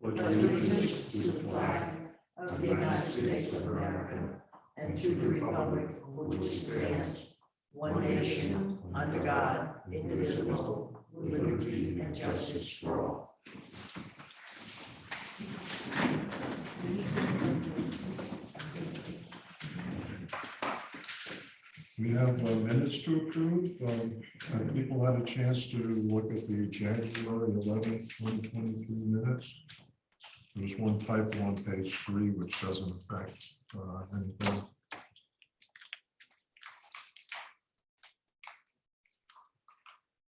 pledge allegiance to the flag of the United States of America and to the republic for which it stands, one nation, under God, indivisible, with liberty and justice for all. We have minutes to approve. Have people had a chance to look at the January 11th, 2023 minutes? There's one typo on page 3, which doesn't affect anything.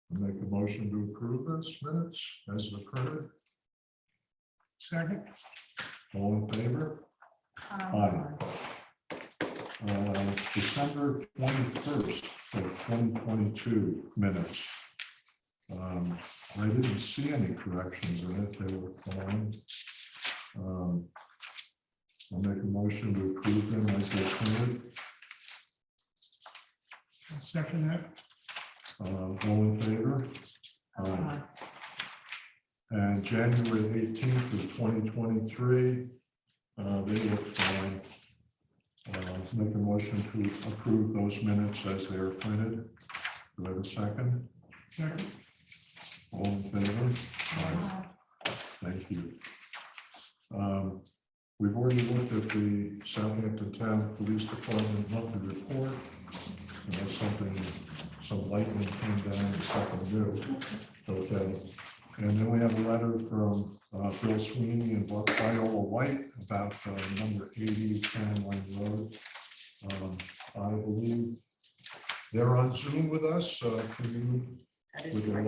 Make a motion to approve this minutes as printed. Second. All in favor? Aye. December 21st of 2022 minutes. I didn't see any corrections in it. They were fine. I'll make a motion to approve them as they're printed. Second that. All in favor? Aye. And January 18th of 2023, they look fine. Make a motion to approve those minutes as they are printed. Do I have a second? Second. All in favor? Aye. Thank you. We've already looked at the Southampton Town Police Department monthly report. And that's something, some lightning came down the second new. Okay. And then we have a letter from Bill Sweeney and Viola White about number 80 Town Line Road. I believe they're on Zoom with us. Would you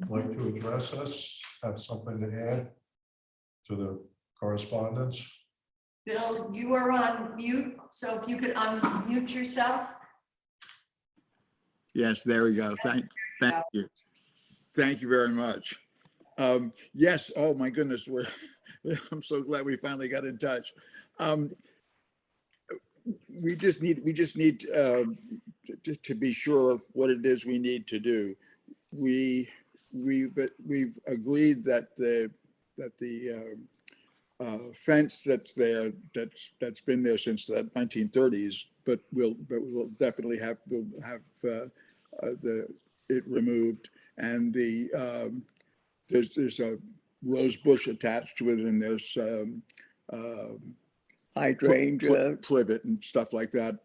like to address us? Have something to add to the correspondence? Bill, you are on mute, so if you could unmute yourself. Yes, there we go. Thank you. Thank you very much. Yes, oh my goodness, I'm so glad we finally got in touch. We just need to be sure what it is we need to do. We've agreed that the fence that's there, that's been there since the 1930s, but we'll definitely have it removed, and there's a rose bush attached to it, and there's hydrangea, privet and stuff like that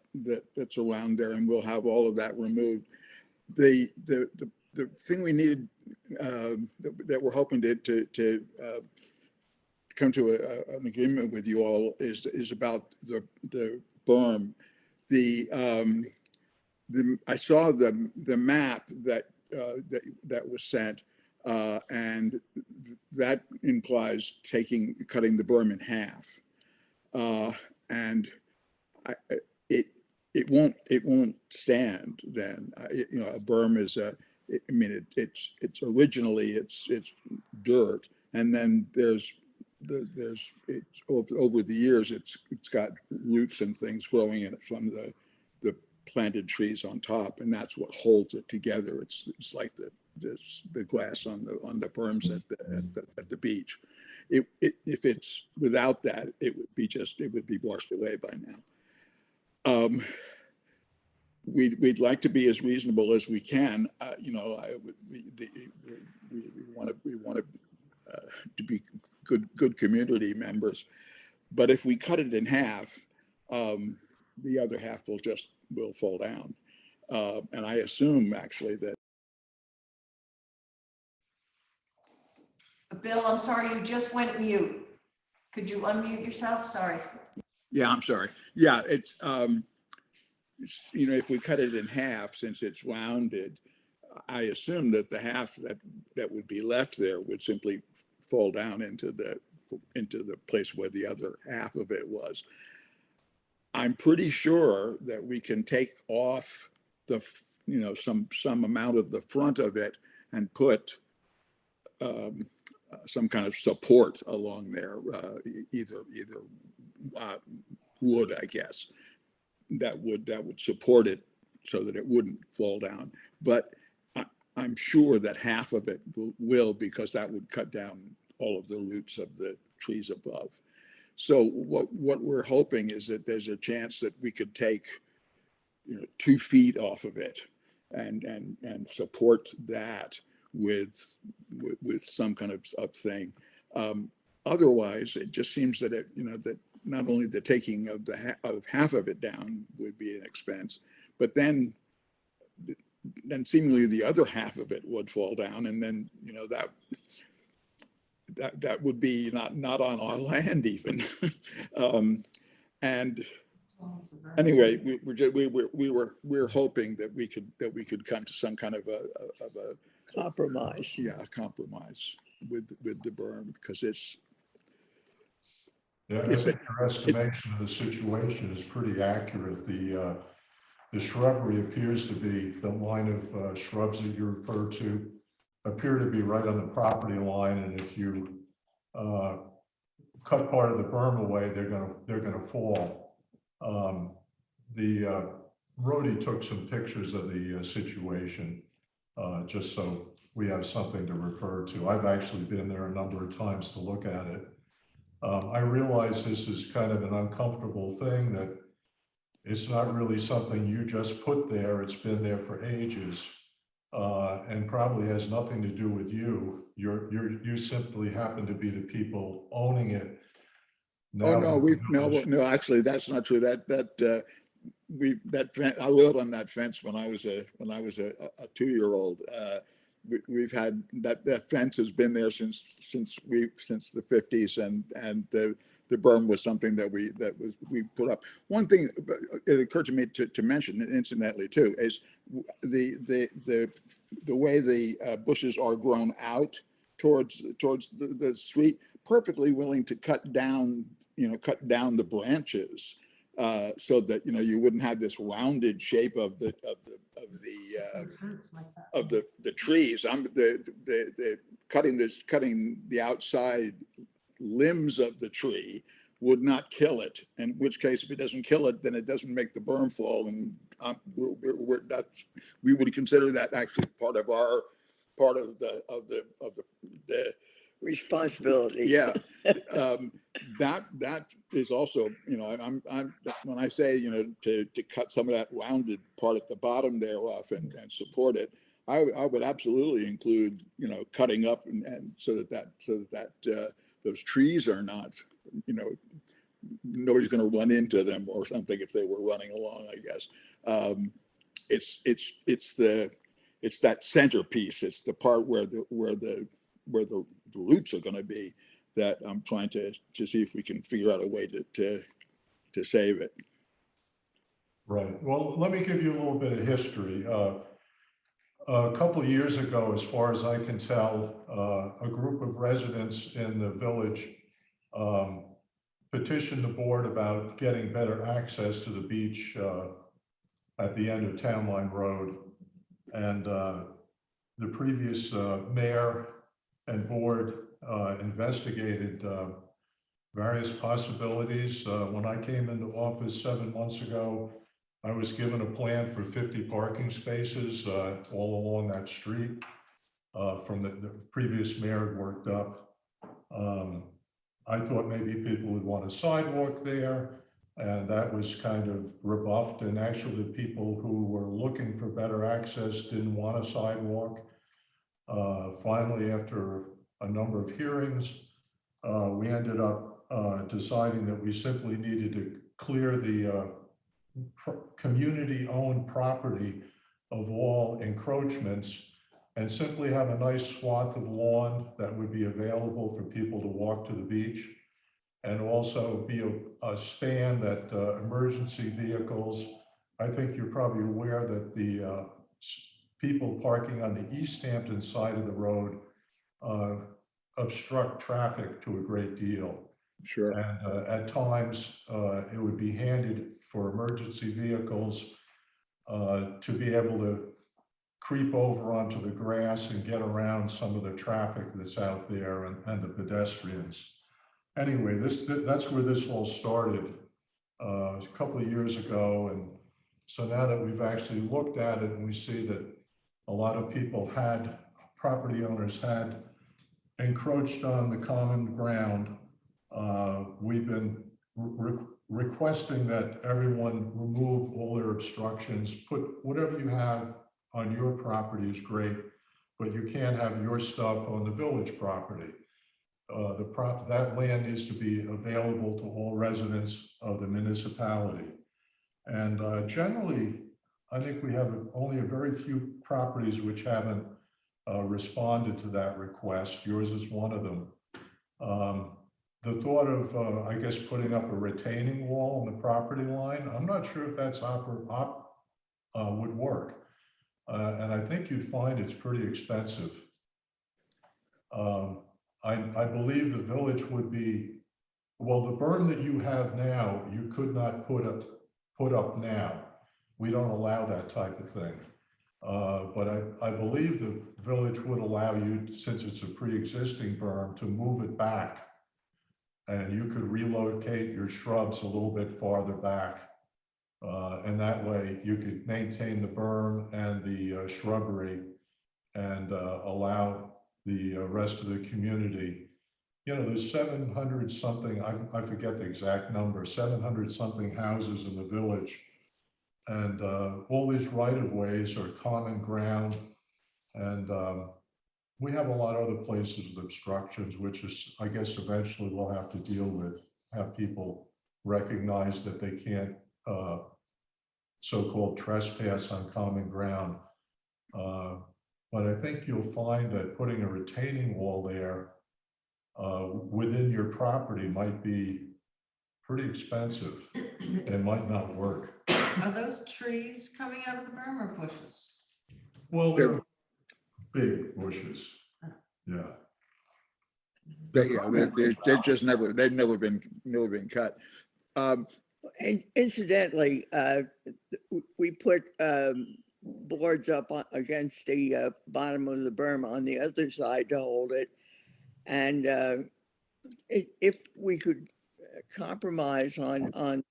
that's around there, and we'll have all of that removed. The thing we need that we're hoping to come to an agreement with you all is about the berm. I saw the map that was sent, and that implies cutting the berm in half, and it won't stand then. A berm is it's originally it's dirt, and then there's over the years it's got roots and things growing in it from the planted trees on top, and that's what holds it together. It's like the grass on the berms at the beach. If it's without that, it would be washed away by now. We'd like to be as reasonable as we can. We want to be good community members, but if we cut it in half, the other half will fall down. And I assume actually that. Bill, I'm sorry, you just went mute. Could you unmute yourself? Sorry. Yeah, I'm sorry. Yeah, it's if we cut it in half, since it's rounded, I assume that the half that would be left there would simply fall down into the place where the other half of it was. I'm pretty sure that we can take off some amount of the front of it and put some kind of support along there, either wood, I guess, that would support it so that it wouldn't fall down. But I'm sure that half of it will, because that would cut down all of the roots of the trees above. So what we're hoping is that there's a chance that we could take, 2 feet off of it and support that with some kind of thing. Otherwise, it just seems that that not only the taking of of half of it down would be an expense, but then seemingly the other half of it would fall down, and then that would be not on our land even. And anyway, we're hoping that we could come to some kind of a Compromise. a compromise with the berm, because it's Yeah, I think your estimation of the situation is pretty accurate. The shrubbery appears to be, the line of shrubs that you refer to appear to be right on the property line, and if you cut part of the berm away, they're gonna fall. The roadie took some pictures of the situation, just so we have something to refer to. I've actually been there a number of times to look at it. I realize this is kind of an uncomfortable thing, that it's not really something you just put there. It's been there for ages, and probably has nothing to do with you. You simply happen to be the people owning it. Oh, Now, no, actually, that's not true. I lived on that fence when I was a 2-year-old. We've had that fence has been there since the 50s, and the berm was something that we put up. One thing it occurred to me to mention incidentally too is the way the bushes are grown out towards the street, perfectly willing to cut down the branches, so that you wouldn't have this rounded shape of the trees. The cutting the outside limbs of the tree would not kill it. In which case, if it doesn't kill it, then it doesn't make the berm fall, and we would consider that actually part of the Responsibility. yeah. That is also, I'm when I say to cut some of that rounded part at the bottom there off and support it, I would absolutely include cutting up and so that those trees are not, nobody's going to run into them or something if they were running along, I guess. It's that centerpiece. It's the part where the roots are going to be, that I'm trying to see if we can figure out a way to save it. right. Well, let me give you a little bit of history. A couple of years ago, as far as I can tell, a group of residents in the village petitioned the board about getting better access to the beach at the end of Town Line Road. And the previous mayor and board investigated various possibilities. When I came into office 7 months ago, I was given a plan for 50 parking spaces all along that street from the previous mayor had worked up. I thought maybe people would want a sidewalk there, and that was kind of rebuffed. And actually, the people who were looking for better access didn't want a sidewalk. Finally, after a number of hearings, we ended up deciding that we simply needed to clear the community-owned property of all encroachments and simply have a nice swath of lawn that would be available for people to walk to the beach, and also be a span that emergency vehicles. I think you're probably aware that the people parking on the East Hampton side of the road obstruct traffic to a great deal. Sure. And at times, it would be handed for emergency vehicles to be able to creep over onto the grass and get around some of the traffic that's out there and the pedestrians. Anyway, that's where this all started a couple of years ago. And so now that we've actually looked at it and we see that a lot of people property owners had encroached on the common ground. We've been requesting that everyone remove all their obstructions, put whatever you have on your property is great, but you can't have your stuff on the village property. That land needs to be available to all residents of the municipality. And generally, I think we have only a very few properties which haven't responded to that request. Yours is one of them. The thought of, I guess, putting up a retaining wall on the property line, I'm not sure if that's would work. And I think you'd find it's pretty expensive. I believe the village would be, well, the berm that you have now, you could not put up now. We don't allow that type of thing. But I believe the village would allow you, since it's a pre-existing berm, to move it back. And you could relocate your shrubs a little bit farther back. And that way you could maintain the berm and the shrubbery and allow the rest of the community. You know, there's 700 something, I forget the exact number, 700 something houses in the village. And all these right-of-ways are common ground. And we have a lot of other places with obstructions, which is, I guess, eventually we'll have to deal with, have people recognize that they can't so-called trespass on common ground. But I think you'll find that putting a retaining wall there within your property might be pretty expensive. It might not work. Are those trees coming out of the berm or bushes? Well, they're big bushes. Yeah. They're just they've never been cut. And incidentally, we put boards up against the bottom of the berm on the other side to hold it. And if we could compromise on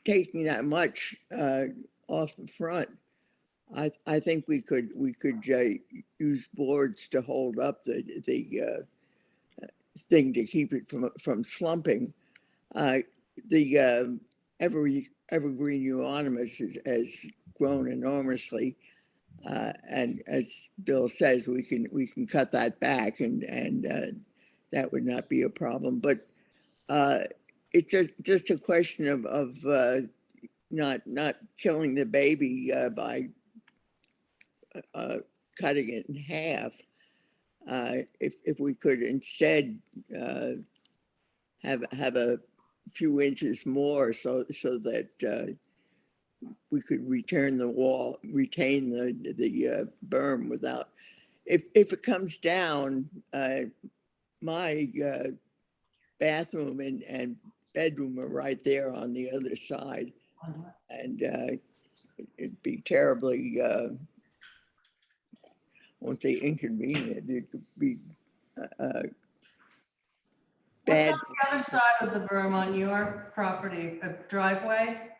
taking that much off the front, I think we could use boards to hold up the thing to keep it from slumping. The evergreen euonymus has grown enormously, and as Bill says, we can cut that back, and that would not be a problem. But it's just a question of not killing the baby by cutting it in half. If we could instead have a few inches more, so that we could retain the berm without. If it comes down, my bathroom and bedroom are right there on the other side, and it'd be terribly. Won't say inconvenient. It could be bad. What's on the other side of the berm on your property? A driveway?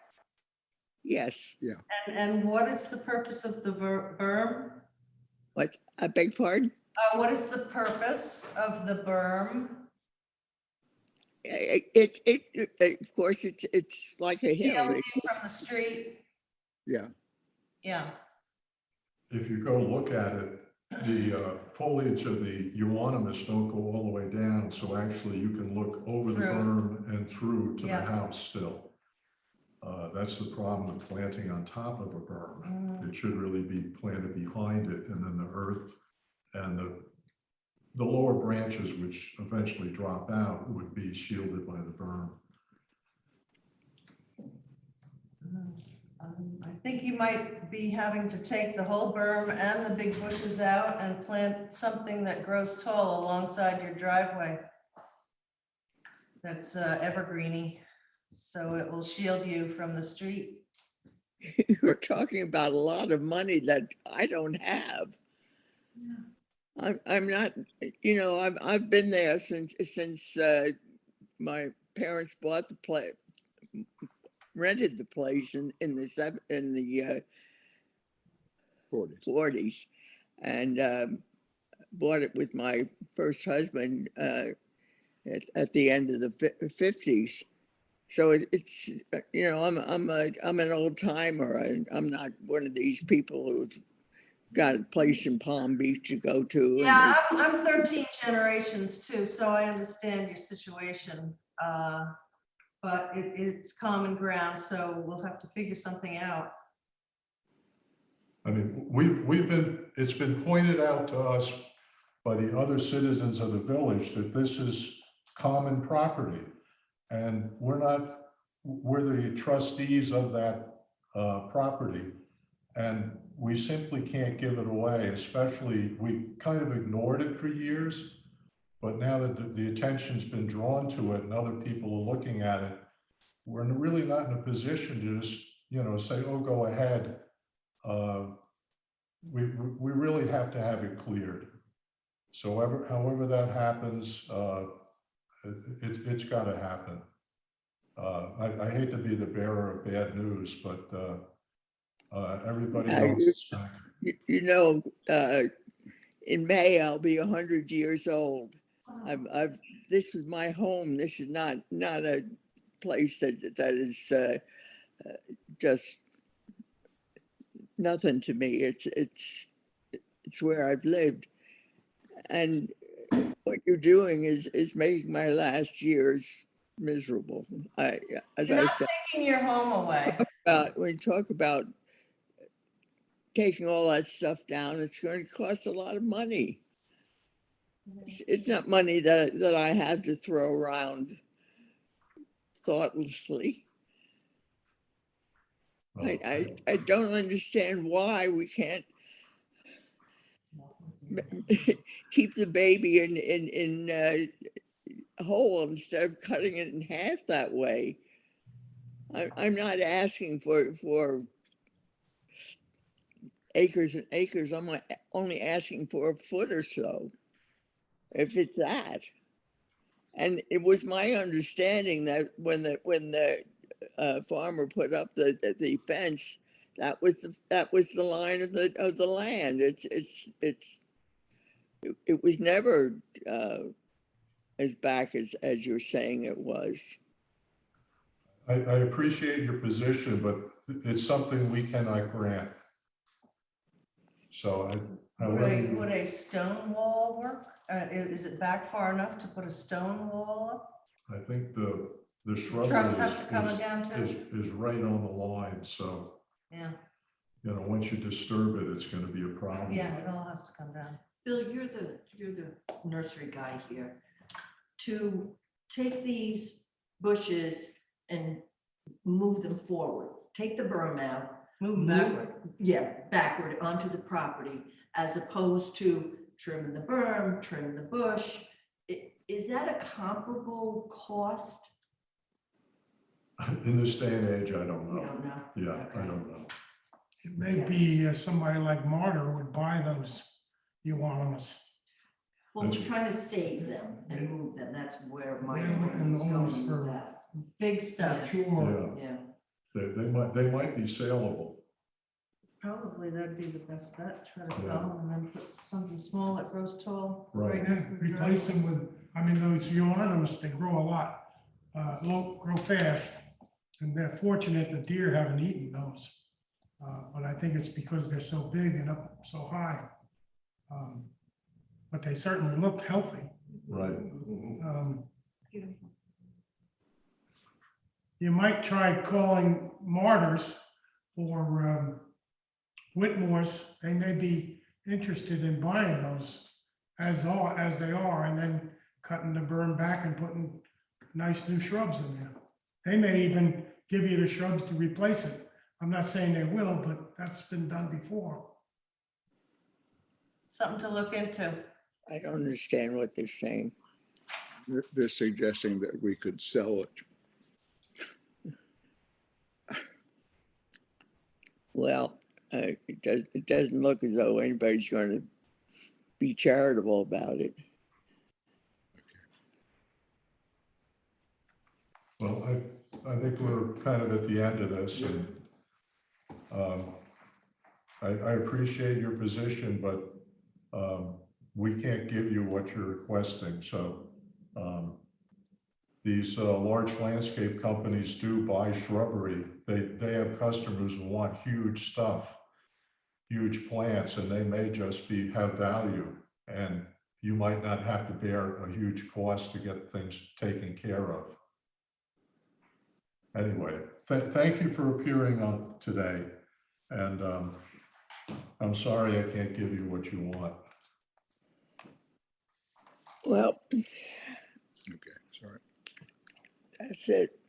Yes. Yeah. And what is the purpose of the berm? What? I beg pardon? What is the purpose of the berm? Of course, it's like a hill. Shields you from the street? Yeah. Yeah. If you go look at it, the foliage of the euonymus don't go all the way down. So actually you can look over the berm and through to the house still. That's the problem with planting on top of a berm. It should really be planted behind it, and then the earth and the lower branches, which eventually drop out, would be shielded by the berm. I think you might be having to take the whole berm and the big bushes out and plant something that grows tall alongside your driveway. That's evergreeny, so it will shield you from the street. You're talking about a lot of money that I don't have. I'm not, I've been there since my parents bought the place, rented the place in the 40s. 40s, and bought it with my first husband at the end of the 50s. So it's you know, I'm an old timer, and I'm not one of these people who've got a place in Palm Beach to go to. Yeah, I'm 13 generations too, so I understand your situation. But it's common ground, so we'll have to figure something out. I mean, it's been pointed out to us by the other citizens of the village that this is common property. And we're the trustees of that property. And we simply can't give it away, especially, we kind of ignored it for years. But now that the attention's been drawn to it and other people are looking at it, we're really not in a position to just, say, oh, go ahead. We really have to have it cleared. So however that happens, it's got to happen. I hate to be the bearer of bad news, but everybody else. In May I'll be 100 years old. This is my home. This is not a place that is just nothing to me. It's where I've lived, and what you're doing is making my last years miserable. As You're I not said, taking your home away. when you talk about taking all that stuff down, it's going to cost a lot of money. It's not money that I have to throw around thoughtlessly. I don't understand why we can't keep the baby in whole instead of cutting it in half that way. I'm not asking for acres and acres. I'm only asking for a foot or so, if it's that. And it was my understanding that when the farmer put up the fence, that was the line of the land. It was never as back as you're saying it was. I appreciate your position, but it's something we cannot grant. So Would a stone wall work? Is it back far enough to put a stone wall up? I think the shrubbery Trucks have to come down too? is right on the line. So, Yeah, once you disturb it, it's going to be a problem. yeah, it all has to come down. Bill, you're the nursery guy here. To take these bushes and move them forward, take the berm out. Move backward. Yeah, backward onto the property, as opposed to trimming the berm, trimming the bush. Is that a comparable cost? In this day and age, I don't You know. don't know? Yeah, Okay. I don't know. It may be somebody like Martyr would buy those euonymus. Well, we're trying to save them and move them. That's where my They're looking was always going for- with that. Big stuff. Sure. Yeah. They might be saleable. Probably that'd be the best bet. Try to sell them and then put something small that grows tall. Right. Yeah, next to the replace driveway. them with, those euonymus, they grow a lot, grow fast. And they're fortunate the deer haven't eaten those. But I think it's because they're so big and up so high. But they certainly look healthy. Right. You might try calling Martyrs or Whitmore's. They may be interested in buying those as they are, and then cutting the berm back and putting nice new shrubs in there. They may even give you the shrubs to replace it. I'm not saying they will, but that's been done before. Something to look into. I don't understand what they're saying. They're suggesting that we could sell it. Well, it doesn't look as though anybody's going to be charitable about it. Well, I think we're kind of at the end of this, and I appreciate your position, but we can't give you what you're requesting. So these large landscape companies do buy shrubbery. They have customers who want huge stuff, huge plants, and they may just have value. And you might not have to bear a huge cost to get things taken care of. Anyway, thank you for appearing on today. And I'm sorry I can't give you what you want. Well, Okay, sorry. that's it.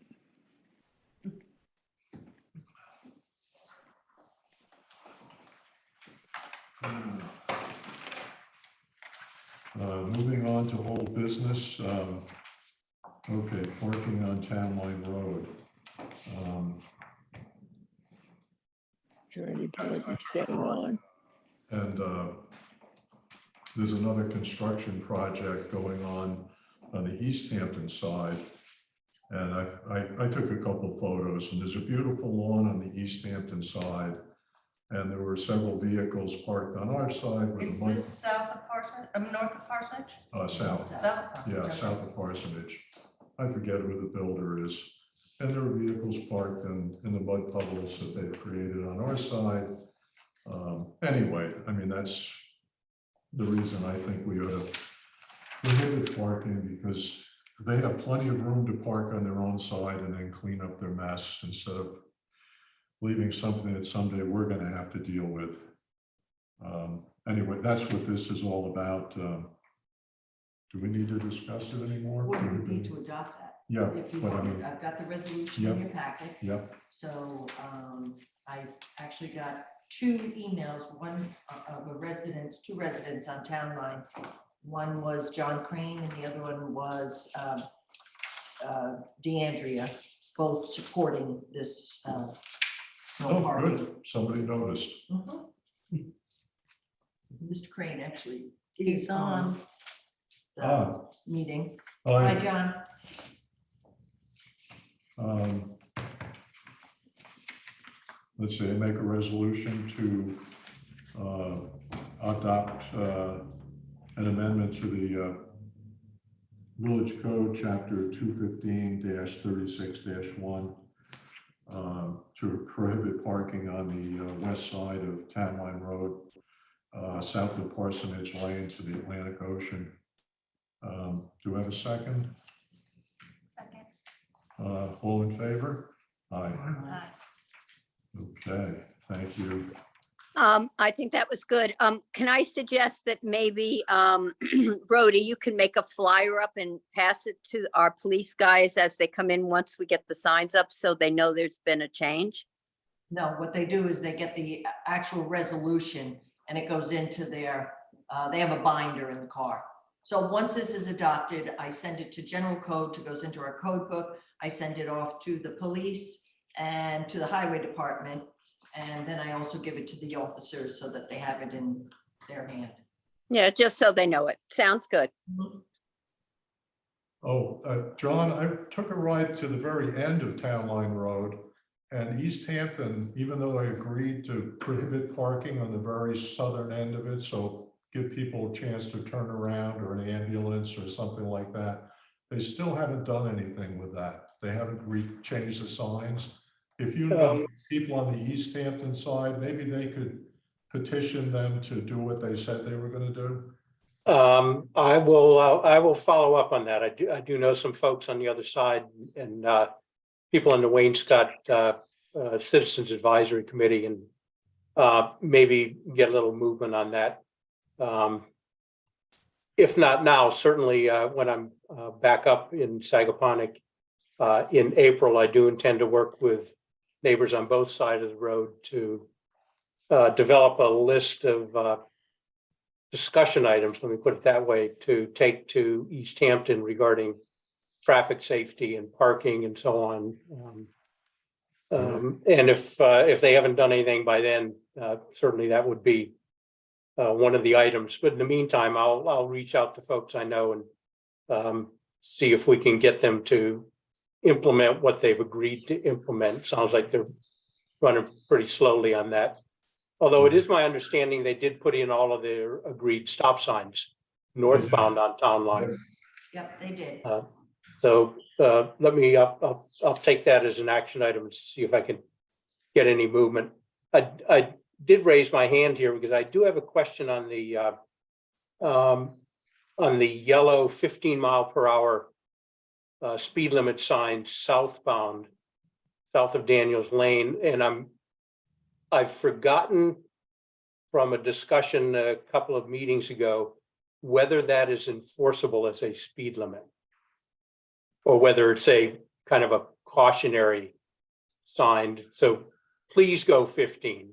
Moving on to old business. Okay, parking on Town Line Road. Is there any point in staying on? And there's another construction project going on the East Hampton side. And I took a couple photos, and there's a beautiful lawn on the East Hampton side. And there were several vehicles parked on our side. Is this south of Parsonage, north of Parsonage? South, South of Parsonage. yeah, okay. south of Parsonage. I forget who the builder is. And there were vehicles parked in the mud puddles that they've created on our side. Anyway, I mean, that's the reason I think we ought to prohibit parking, because they have plenty of room to park on their own side and then clean up their mess instead of leaving something that someday we're going to have to deal with. Anyway, that's what this is all about. Do we need to discuss it anymore? Well, we need to adopt that. Yeah, If you but I want, mean, I've got the resolution in your packet. yeah, So I actually got 2 emails, one of a residence, 2 residents on Town Line. One was John Crane and the other one was DeAndrea, both supporting this no oh, parking. good, somebody noticed. Mhm. Mr. Crane actually is on the meeting. Hi, I, John. let's say, make a resolution to adopt an amendment to the Village Code, Chapter 215-36-1, to prohibit parking on the west side of Town Line Road, south of Parsonage Lane to the Atlantic Ocean. Do I have a second? Second. All in favor? Aye. Aye. Okay, thank you. I think that was good. Can I suggest that maybe, Rhoda, you can make a flyer up and pass it to our police guys as they come in once we get the signs up, so they know there's been a change? No, what they do is they get the actual resolution and it goes into their, they have a binder in the car. So once this is adopted, I send it to general code, goes into our code book. I send it off to the police and to the highway department. And then I also give it to the officers so that they have it in their hand. Yeah, just so they know it. Sounds good. Oh, John, I took a ride to the very end of Town Line Road, and East Hampton, even though I agreed to prohibit parking on the very southern end of it, so give people a chance to turn around or an ambulance or something like that, they still haven't done anything with that. They haven't changed the signs. If you know people on the East Hampton side, maybe they could petition them to do what they said they were going to do. I will follow up on that. I do know some folks on the other side, and people in the Wayne-Scott Citizens Advisory Committee, and maybe get a little movement on that. If not now, certainly when I'm back up in Sagaponack in April, I do intend to work with neighbors on both sides of the road to develop a list of discussion items, let me put it that way, to take to East Hampton regarding traffic safety and parking and so on. And if they haven't done anything by then, certainly that would be one of the items. But in the meantime, I'll reach out to folks I know and see if we can get them to implement what they've agreed to implement. Sounds like they're running pretty slowly on that. Although it is my understanding they did put in all of their agreed stop signs northbound on Town Line. Yep, they did. So let me, I'll take that as an action item and see if I can get any movement. I did raise my hand here because I do have a question on the yellow 15-mile-per-hour speed limit sign southbound, south of Daniels Lane, and I've forgotten from a discussion a couple of meetings ago whether that is enforceable as a speed limit, or whether it's a kind of a cautionary sign. So please go 15.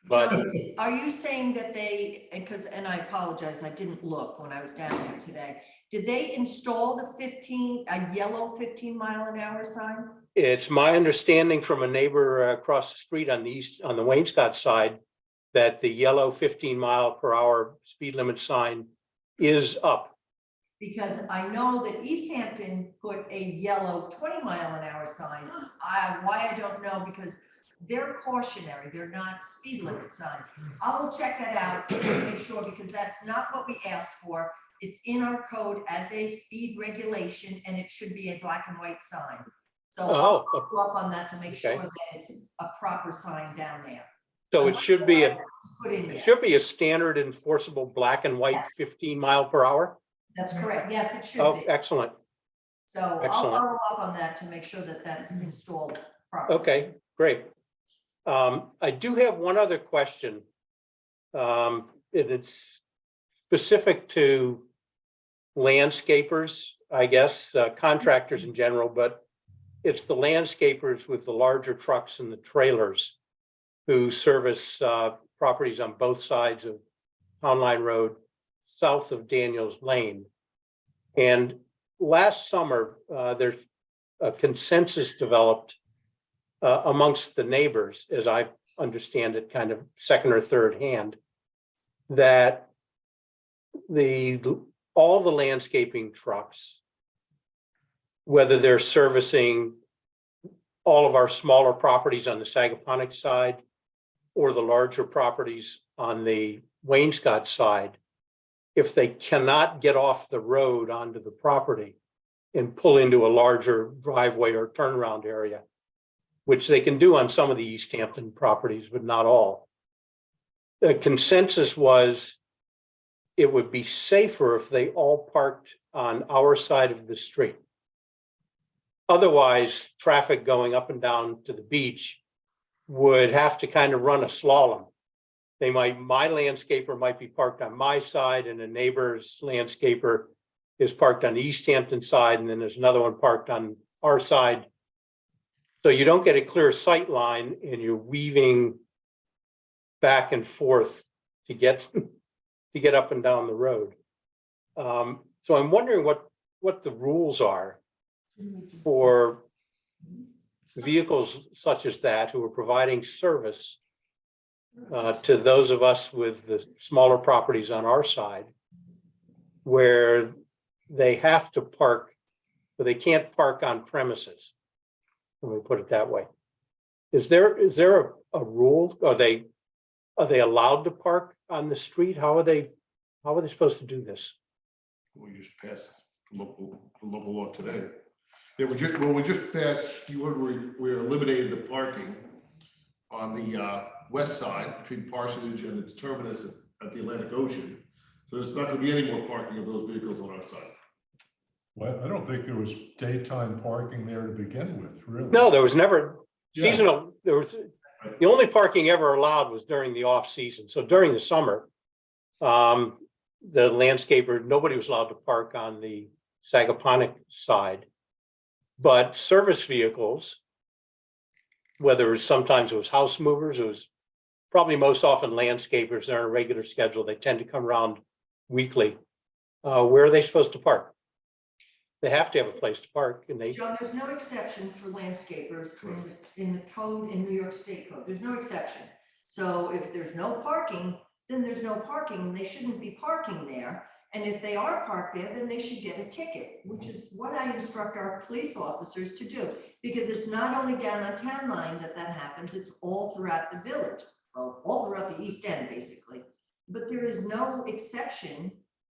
But John, are you saying that and I apologize, I didn't look when I was down there today. Did they install a yellow 15-mile-an-hour sign? it's my understanding from a neighbor across the street on the Wainscott side that the yellow 15-mile-per-hour speed limit sign is up. Because I know that East Hampton put a yellow 20-mile-an-hour sign. Why I don't know, because they're cautionary, they're not speed limit signs. I will check that out to make sure, because that's not what we asked for. It's in our code as a speed regulation, and it should be a black and white sign. So I'll follow up on that to make sure that it's a proper sign down there. So it should be It should be a standard enforceable black and white 15-mile-per-hour. That's correct. Yes, it should Oh, be. excellent. So I'll Excellent. follow up on that to make sure that that's installed properly. Okay, great. I do have one other question. And it's specific to landscapers, I guess, contractors in general, but it's the landscapers with the larger trucks and the trailers who service properties on both sides of Town Line Road, south of Daniels Lane. And last summer, there's a consensus developed amongst the neighbors, as I understand it, kind of second or third hand, that all the landscaping trucks, whether they're servicing all of our smaller properties on the Sagaponic side or the larger properties on the Wainscott side, if they cannot get off the road onto the property and pull into a larger driveway or turnaround area, which they can do on some of the East Hampton properties, but not all. The consensus was it would be safer if they all parked on our side of the street. Otherwise, traffic going up and down to the beach would have to kind of run a slalom. My landscaper might be parked on my side, and a neighbor's landscaper is parked on the East Hampton side, and then there's another one parked on our side. So you don't get a clear sight line, and you're weaving back and forth to get up and down the road. So I'm wondering what the rules are for vehicles such as that who are providing service to those of us with the smaller properties on our side, where they have to park, but they can't park on premises. Let me put it that way. Is there a rule? Are they allowed to park on the street? How are they supposed to do this? We just passed local law today. Yeah, we just passed, we eliminated the parking on the west side between Parsonage and its terminus at the Atlantic Ocean. So there's not going to be any more parking of those vehicles on our side. Well, I don't think there was daytime parking there to begin with, really. No, there was never Yeah. seasonal. The only parking ever allowed was during the off season. So during the summer, the landscaper, nobody was allowed to park on the Sagaponic side. But service vehicles, whether sometimes it was house movers, it was probably most often landscapers. They're on a regular schedule. They tend to come around weekly. Where are they supposed to park? They have to have a place to park, and John, there's no exception for landscapers in the code, in New York State code. There's no exception. So if there's no parking, then there's no parking, and they shouldn't be parking there. And if they are parked there, then they should get a ticket, which is what I instruct our police officers to do. Because it's not only down on Town Line that happens, it's all throughout the village, well, all throughout the East End, basically. But there is no exception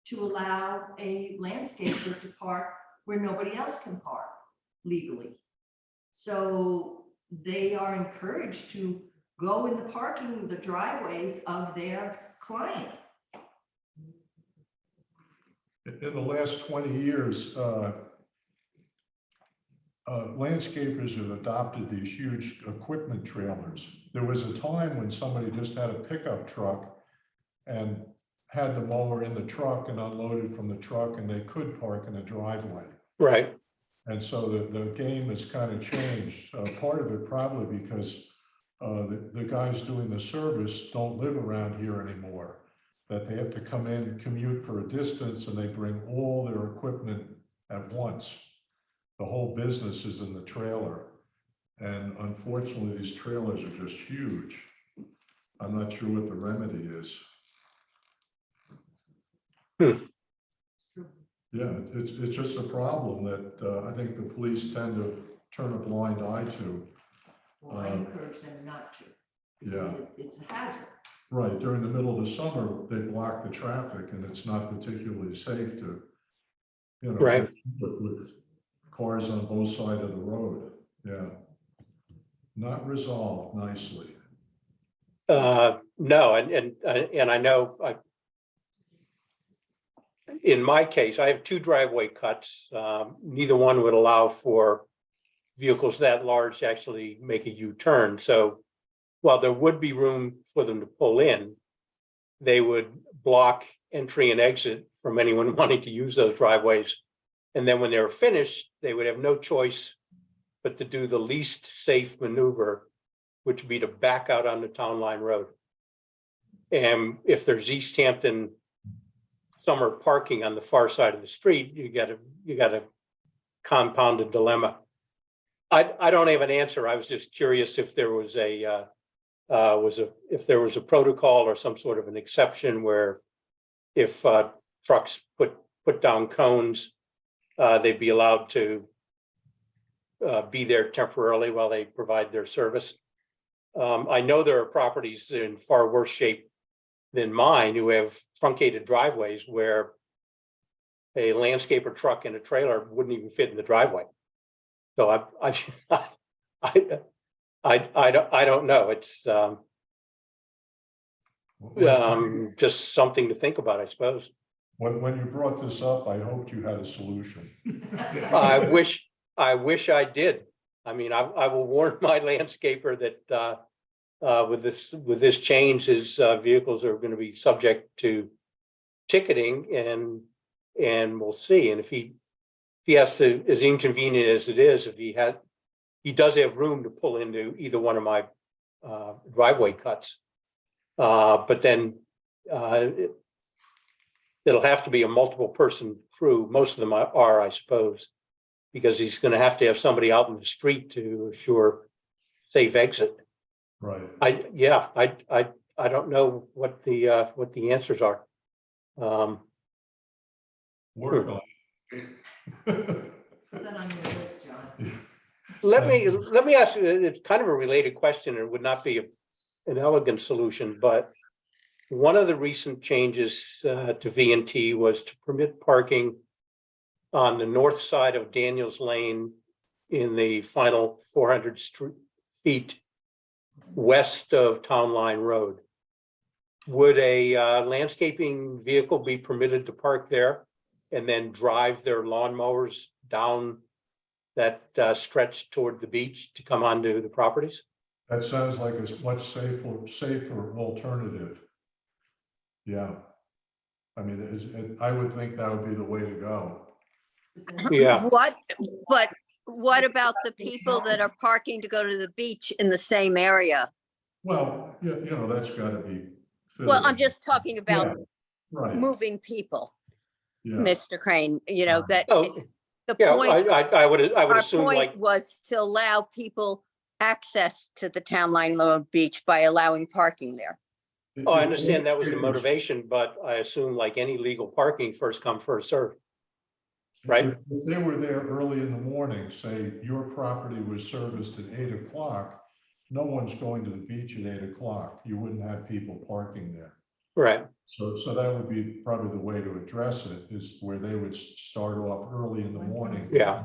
to allow a landscaper to park where nobody else can park legally. So they are encouraged to go in the driveways of their client. In the last 20 years, landscapers have adopted these huge equipment trailers. There was a time when somebody just had a pickup truck and had the mower in the truck and unloaded from the truck, and they could park in a driveway. Right. And so the game has kind of changed. Part of it probably because the guys doing the service don't live around here anymore, that they have to come in, commute for a distance, and they bring all their equipment at once. The whole business is in the trailer. And unfortunately, these trailers are just huge. I'm not sure what the remedy is. Yeah, it's just a problem that I think the police tend to turn a blind eye to. Well, I encourage them not to. Yeah. Because it's a hazard. Right, during the middle of the summer, they block the traffic and it's not particularly safe to, Right. with cars on both sides of the road. Yeah. Not resolved nicely. No, and I know in my case, I have two driveway cuts. Neither one would allow for vehicles that large to actually make a U-turn. So while there would be room for them to pull in, they would block entry and exit from anyone wanting to use those driveways. And then when they were finished, they would have no choice but to do the least safe maneuver, which would be to back out on the town line road. And if there's East Hampton summer parking on the far side of the street, you got a compounded dilemma. I don't have an answer. I was just curious if there was if there was a protocol or some sort of an exception where if trucks put down cones, they'd be allowed to be there temporarily while they provide their service. I know there are properties in far worse shape than mine who have truncated driveways where a landscaper truck and a trailer wouldn't even fit in the driveway. So I don't know. It's just something to think about, I suppose. When you brought this up, I hoped you had a solution. I wish I did. I mean, I will warn my landscaper that with this change, his vehicles are going to be subject to ticketing, and we'll see. And if he has to, as inconvenient as it is, if he does have room to pull into either one of my driveway cuts, but then it'll have to be a multiple person crew. Most of them are, I suppose, because he's going to have somebody out in the street to assure safe exit. Right. I don't know what the answers are. Work on it. Put that on your list, John. Let me ask you, it's kind of a related question, and it would not be an elegant solution, but one of the recent changes to V&T was to permit parking on the north side of Daniels Lane in the final 400 feet west of Town Line Road. Would a landscaping vehicle be permitted to park there and then drive their lawnmowers down that stretch toward the beach to come onto the properties? That sounds like a much safer alternative. Yeah. I mean, I would think that would be the way to go. Yeah. What about the people that are parking to go to the beach in the same area? Well, yeah, that's got to be filled. Well, I'm just talking about Yeah, right. moving people, Yeah. Mr. Crane, that Oh, the yeah, point, I would our assume like, point was to allow people access to the Town Line Road Beach by allowing parking there. oh, I understand that was the motivation, but I assume like any legal parking, first come, first served. Right. If they were there early in the morning, say your property was serviced at 8 o'clock, no one's going to the beach at 8 o'clock. You wouldn't have people parking there. Right. So that would be probably the way to address it, is where they would start off early in the morning. Yeah.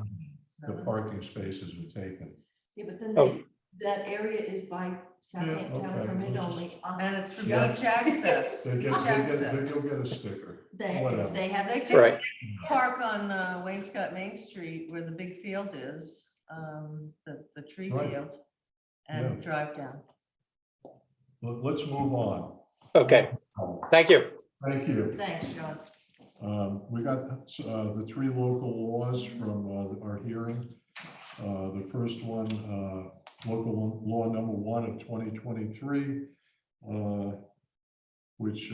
The parking spaces were taken. Yeah, but then Oh. that area is by Southampton okay. Town permit only. And it's for Yeah. beach access. They Beach get, access. you'll get a sticker, They, whatever. they have. They a- can Right. park on Wainscott Main Street where the big field is, the tree Right. field, Yeah. and drive down. Let's move on. Okay. Thank you. Thank you. Thanks, John. We got the three local laws from our hearing. The first one, local law number 1 of 2023, which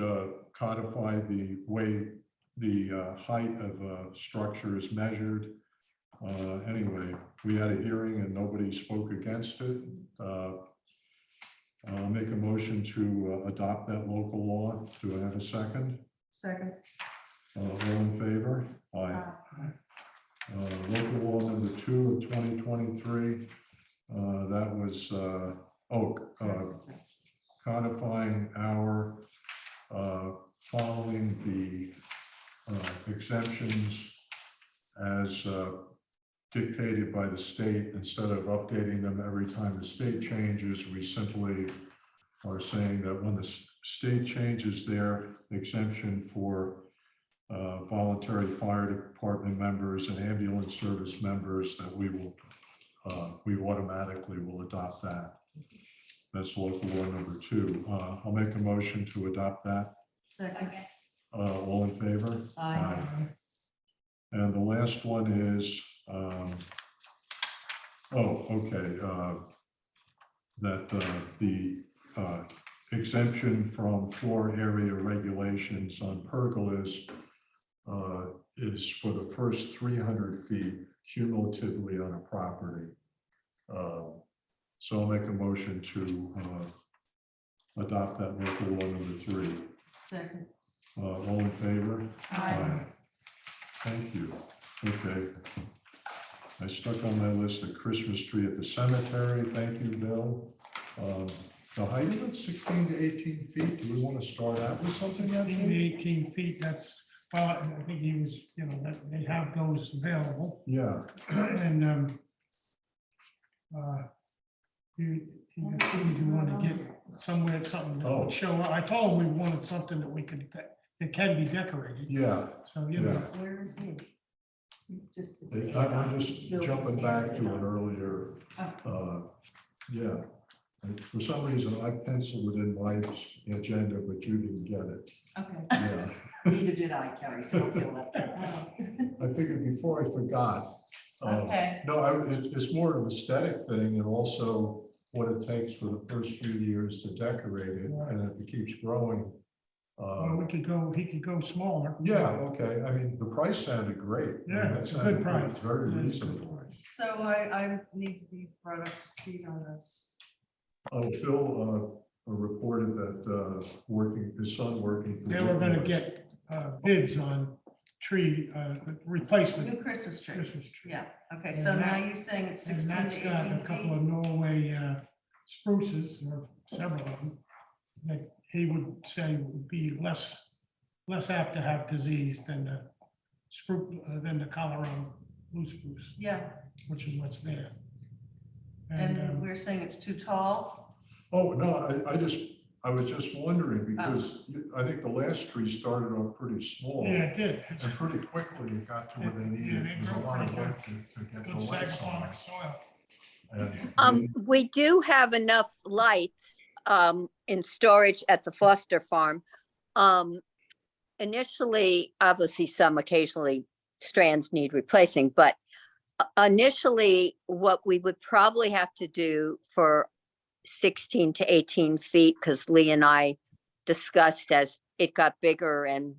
codified the way the height of a structure is measured. Anyway, we had a hearing and nobody spoke against it. I'll make a motion to adopt that local law. Do I have a second? Second. All in favor? Aye. Local law number 2 of 2023. That was, codifying our following the exemptions as dictated by the state. Instead of updating them every time the state changes, we simply are saying that when the state changes their exemption for voluntary fire department members and ambulance service members, that we automatically will adopt that. That's local law number 2. I'll make a motion to adopt that. Second. All in favor? Aye. And the last one is, that the exemption from floor area regulations on pergolas is for the first 300 feet cumulatively on a property. So I'll make a motion to adopt that local law number 3. Second. All in favor? Aye. Thank you. Okay. I stuck on my list the Christmas tree at the cemetery. Thank you, Bill. The height of it, 16 to 18 feet. Do we want to start out with something? 16 to 18 feet, that's, well, I think he was, that they have those available. Yeah, And you want to get somewhere, something that would show up. I told him we wanted something that we could, that can be decorated. yeah. So, Yeah. Where is he? Just. I'm just jumping back to an earlier, yeah. And for some reason, I penciled it in my agenda, but you didn't get it. Okay. Yeah. Neither did I, Carrie, so don't feel left out. I figured before I forgot. Okay. No, it's more of an aesthetic thing, and also what it takes for the first few years to decorate it, and if it keeps growing. Well, he could go smaller. Yeah, okay, I mean, the price sounded great. I mean, Yeah, that it's a sounded good price. Very Yeah, it's a good reasonable. price. So I need to be brought up to speed on this. Phil reported that his son working. They were gonna get bids on tree replacement. New Christmas tree. Christmas tree. Yeah, okay, And so now that- you're saying it's And 16 that's to got a 18 couple of feet? Norway spruces, or several of them, that he would say would be less apt to have disease than the spruce, than the Colorado blue spruce, Yeah, which is what's there. and we're saying it's too tall? Oh, no, I was just wondering, because I think the last tree started off pretty small. Yeah, it did. It's And pretty quickly it got to where they Yeah, needed, they it was a grow lot of pretty work to get the good lights on. sagaponic soil. And- We do have enough lights in storage at the Foster Farm. Initially, obviously, some occasionally strands need replacing, but initially, what we would probably have to do for 16 to 18 feet, because Lee and I discussed as it got bigger and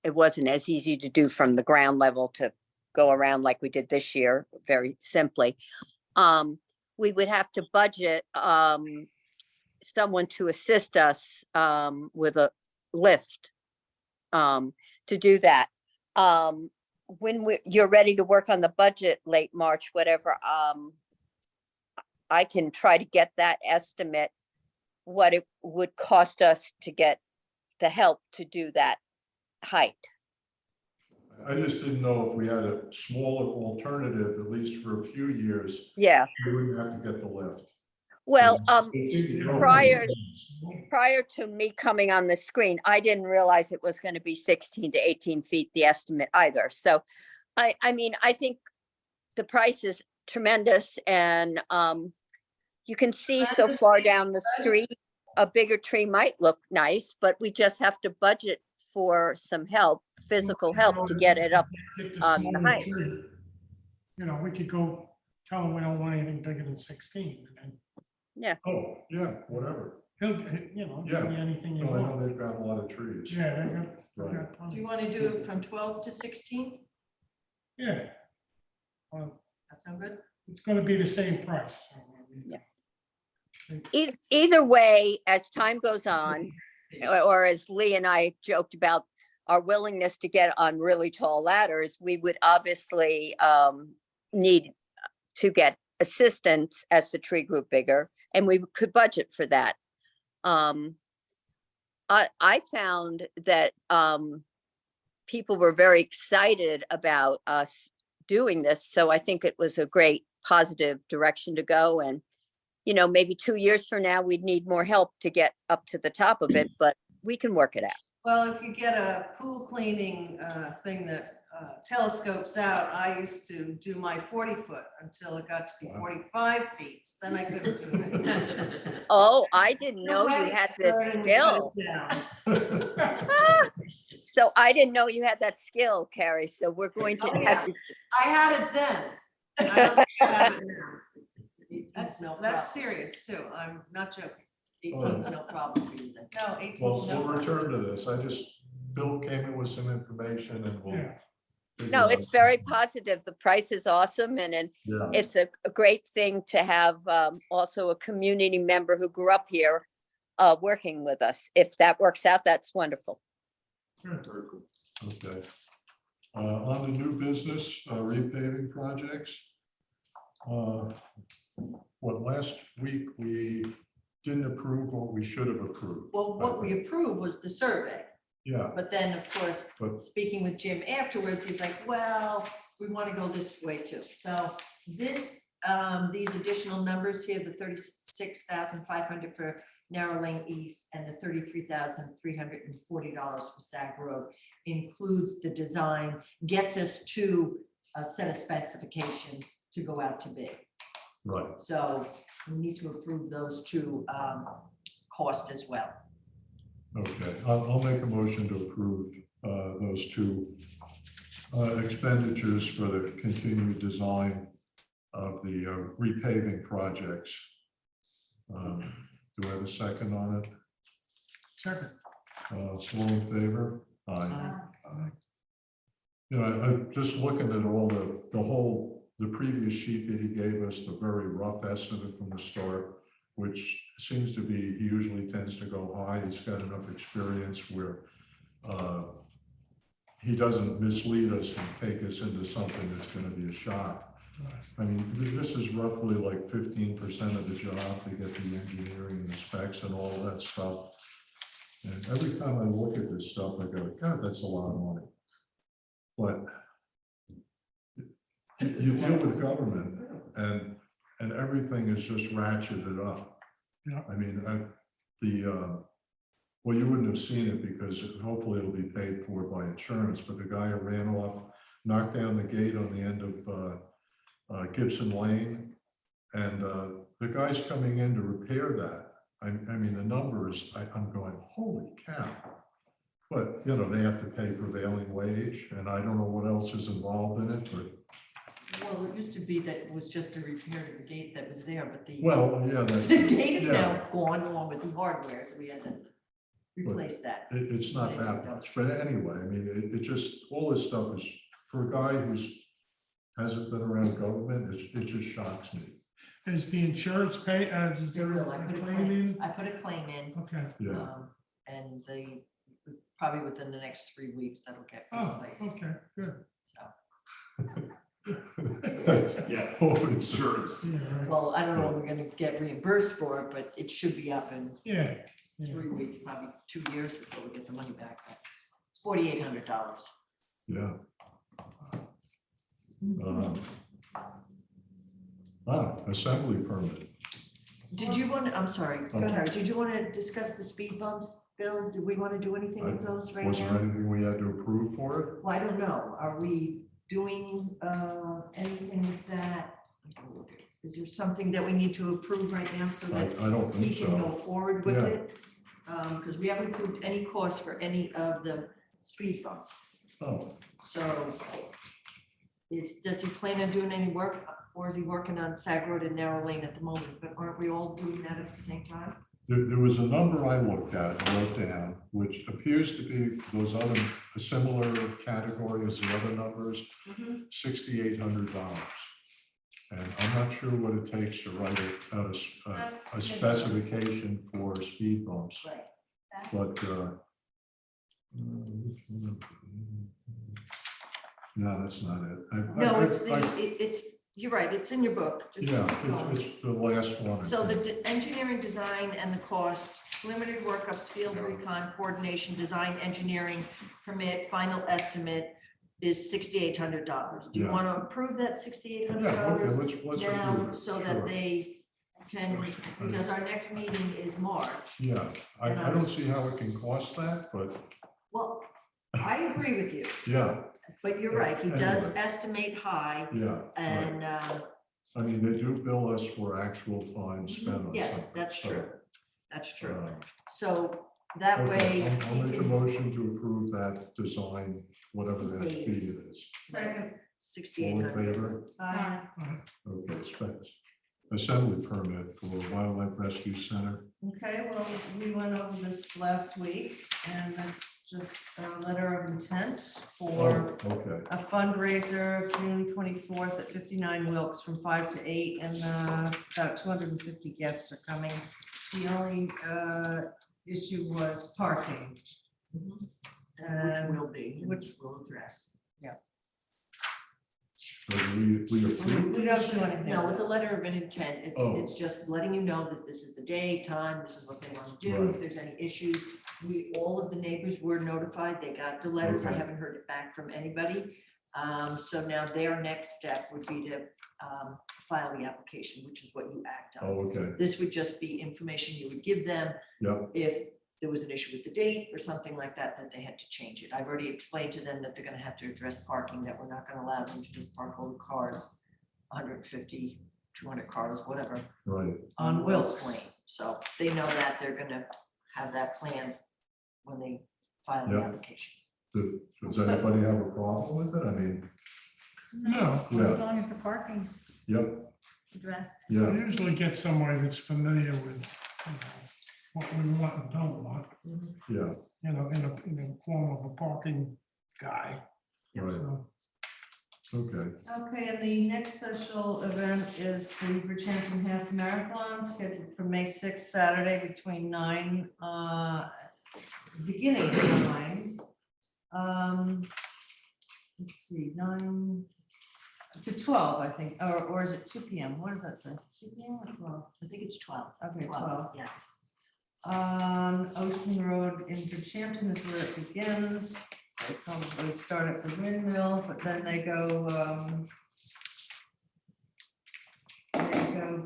it wasn't as easy to do from the ground level to go around like we did this year, very simply. We would have to budget someone to assist us with a lift to do that. When you're ready to work on the budget, late March, whatever, I can try to get that estimate, what it would cost us to get the help to do that height. I just didn't know if we had a smaller alternative, at least for a few years, Yeah, we wouldn't have to get the lift. well, It seemed to go prior- pretty prior to me coming on the screen, I didn't realize it was going to be 16 to 18 feet, the estimate either. So I mean, I think the price is tremendous and you can see so far down the street, a bigger tree might look nice, but we just have to budget for some help, physical help to get it up. Get the on the smaller height. tree. You know, we could go tell him we don't want anything bigger than 16, and then Oh, yeah, whatever. he'll, you know, give me anything you No, I know want. they've got a lot of trees. Yeah, they Right. got Do plenty. you want to do it from 12 to 16? Yeah. Well, That sound good? it's gonna be the same price. So, I mean, Yeah. Either way, as time goes on, or as Lee and I joked about our willingness to get on really tall ladders, we would obviously need to get assistance as the tree grew bigger, and we could budget for that. I found that people were very excited about us doing this, so I think it was a great positive direction to go. And you know, maybe 2 years from now, we'd need more help to get up to the top of it, but we can work it out. Well, if you get a pool cleaning thing that telescopes out, I used to do my 40-foot until it got to be 45 feet. Then I couldn't do it. Oh, I didn't know you had this skill. So I didn't know you had that skill, Carrie. So we're going to Oh, have yeah. you. I had it then. I don't have it now. That's no That's problem. serious too. I'm not joking. 18's no problem for you then. No, 18's Well, no. we'll return to this. Bill came in with some information and we'll. Yeah. figure No, out- it's very positive. The price is awesome, and Yeah, it's a great thing to have also a community member who grew up here working with us. If that works out, that's wonderful. very cool. Okay. On the new business, repaving projects. Last week, we didn't approve what we should have approved. Well, what we approved was the survey, Yeah, but then, of course, But- speaking with Jim afterwards, he's like, well, we want to go this way too. So this, these additional numbers here, the 36,500 for Narrow Lane East and the $33,340 for Sag Road includes the design, gets us to a set of specifications to go out to bid. right. So we need to approve those two costs as well. Okay, I'll make a motion to approve those two expenditures for the continued design of the repaving projects. Do I have a second on it? Second. All in favor? Aye. You know, I just looking at all the previous sheet that he gave us, the very rough estimate from the start, which seems to be, he usually tends to go high. He's got enough experience where he doesn't mislead us and take us into something that's going to be a shock. I mean, this is roughly like 15% of the job to get the engineering and the specs and all that stuff. And every time I look at this stuff, I go, God, that's a lot of money. But you deal with government and everything is just ratcheted up. Yeah. I mean, well, you wouldn't have seen it because hopefully it'll be paid for by insurance, but the guy who ran off, knocked down the gate on the end of Gibson Lane. And the guy's coming in to repair that. I mean, the numbers, I'm going, holy cow. But, you know, they have to pay prevailing wage and I don't know what else is involved in it, but. Well, it used to be that it was just a repair to the gate that was there, but the Well, yeah, that's. the gate is yeah. now gone along with the hardware, so we had to replace that. It's not that much, but anyway, I mean, it just, all this stuff is, for a guy hasn't been around government, it just shocks me. Is the insurance pay, is there Will, I a put a claim claim, in? I put a claim in, Okay. Yeah, and probably within the next 3 weeks, that'll get Oh, replaced. okay, good. yeah, all insurance. Yeah, right. Well, I don't know when we're gonna get reimbursed for it, but it should be up and Yeah, 3 weeks, probably 2 years before we get the money back. It's $4,800. Yeah. Assembly permit. Did you want to, I'm sorry, Okay. Harry, did you want to discuss the speed bumps, Bill? Do we want to do anything with those right Was there now? anything we had to approve for it? Well, I don't know. Are we doing anything with that? Is there something that we need to approve right now so that I don't we think can go so. forward with Yeah. it? Because we haven't approved any costs for any of the speed bumps. Oh, So does he plan on doing any work, or is he working on Sag Road and Narrow Lane at the moment? But aren't we all doing that at the same time? there was a number I looked at and wrote down, which appears to be those other, a similar category as the other numbers, $6,800. And I'm not sure what it takes to write a specification for speed bumps, Right. but, no, that's not it. No, it's, you're right, it's in your book. Just Yeah, keep going. it's the last one. I So the think. engineering design and the cost, limited workups, field recon, coordination, design, engineering, permit, final estimate is $6,800. Do you Yeah. want to approve that $6,800? Yeah, okay, let's Now, approve it. so Sure. that they can, because our next meeting is March. Yeah, I don't see how it can cost that, but Well, I agree with you, yeah, but you're right, he does Anyway. estimate high, yeah. right. and, I mean, they do bill us for actual time spent on yes, something. that's so, true, that's true. uh, So that okay, way, I'll he make a can, motion to approve that design, whatever that fee Please. it is. Second. All $6,800. in favor? Okay, specs. Assembly permit for Wildlife Rescue Center. Okay, well, we went over this last week, and it's just a letter of intent for Oh, okay, a fundraiser, June 24th at 59 Wilkes from 5 to 8, and about 250 guests are coming. The only issue was parking. Which will be, which we'll address. so we approve. We don't do anything. No, with a letter of an intent, Oh. it's just letting you know that this is the day, time, this is what they want to do. Right. If there's any issues, all of the neighbors were notified, they got the letters, I Okay. haven't heard it back from anybody. So now their next step would be to file the application, which is what you act on. Oh, okay, This would just be information you would give them yep, if there was an issue with the date or something like that, that they had to change it. I've already explained to them that they're gonna have to address parking, that we're not gonna allow them to just park all the cars, 150, 200 cars, whatever, right. On Wilkes. Lane. So they know that they're gonna have that plan when they file the Yeah. application. Does anybody have a problem with it? I mean, No, Yeah. As long as the parking's yep, addressed. we yeah, usually get somebody that's familiar with, what we want and don't want, yeah, in the form of a parking guy. right, So, okay. Okay, and the next special event is the Bridgehampton Half Marathon scheduled for May 6th, Saturday between 9, beginning at 9. Let's see, 9 to 12, I think, or is it 2 p.m.? What does that say? 2 p.m. or 12? I think it's 12. Okay, 12. Yes. Ocean Road in Bridgehampton is where it begins. They probably start at the windmill, but then they go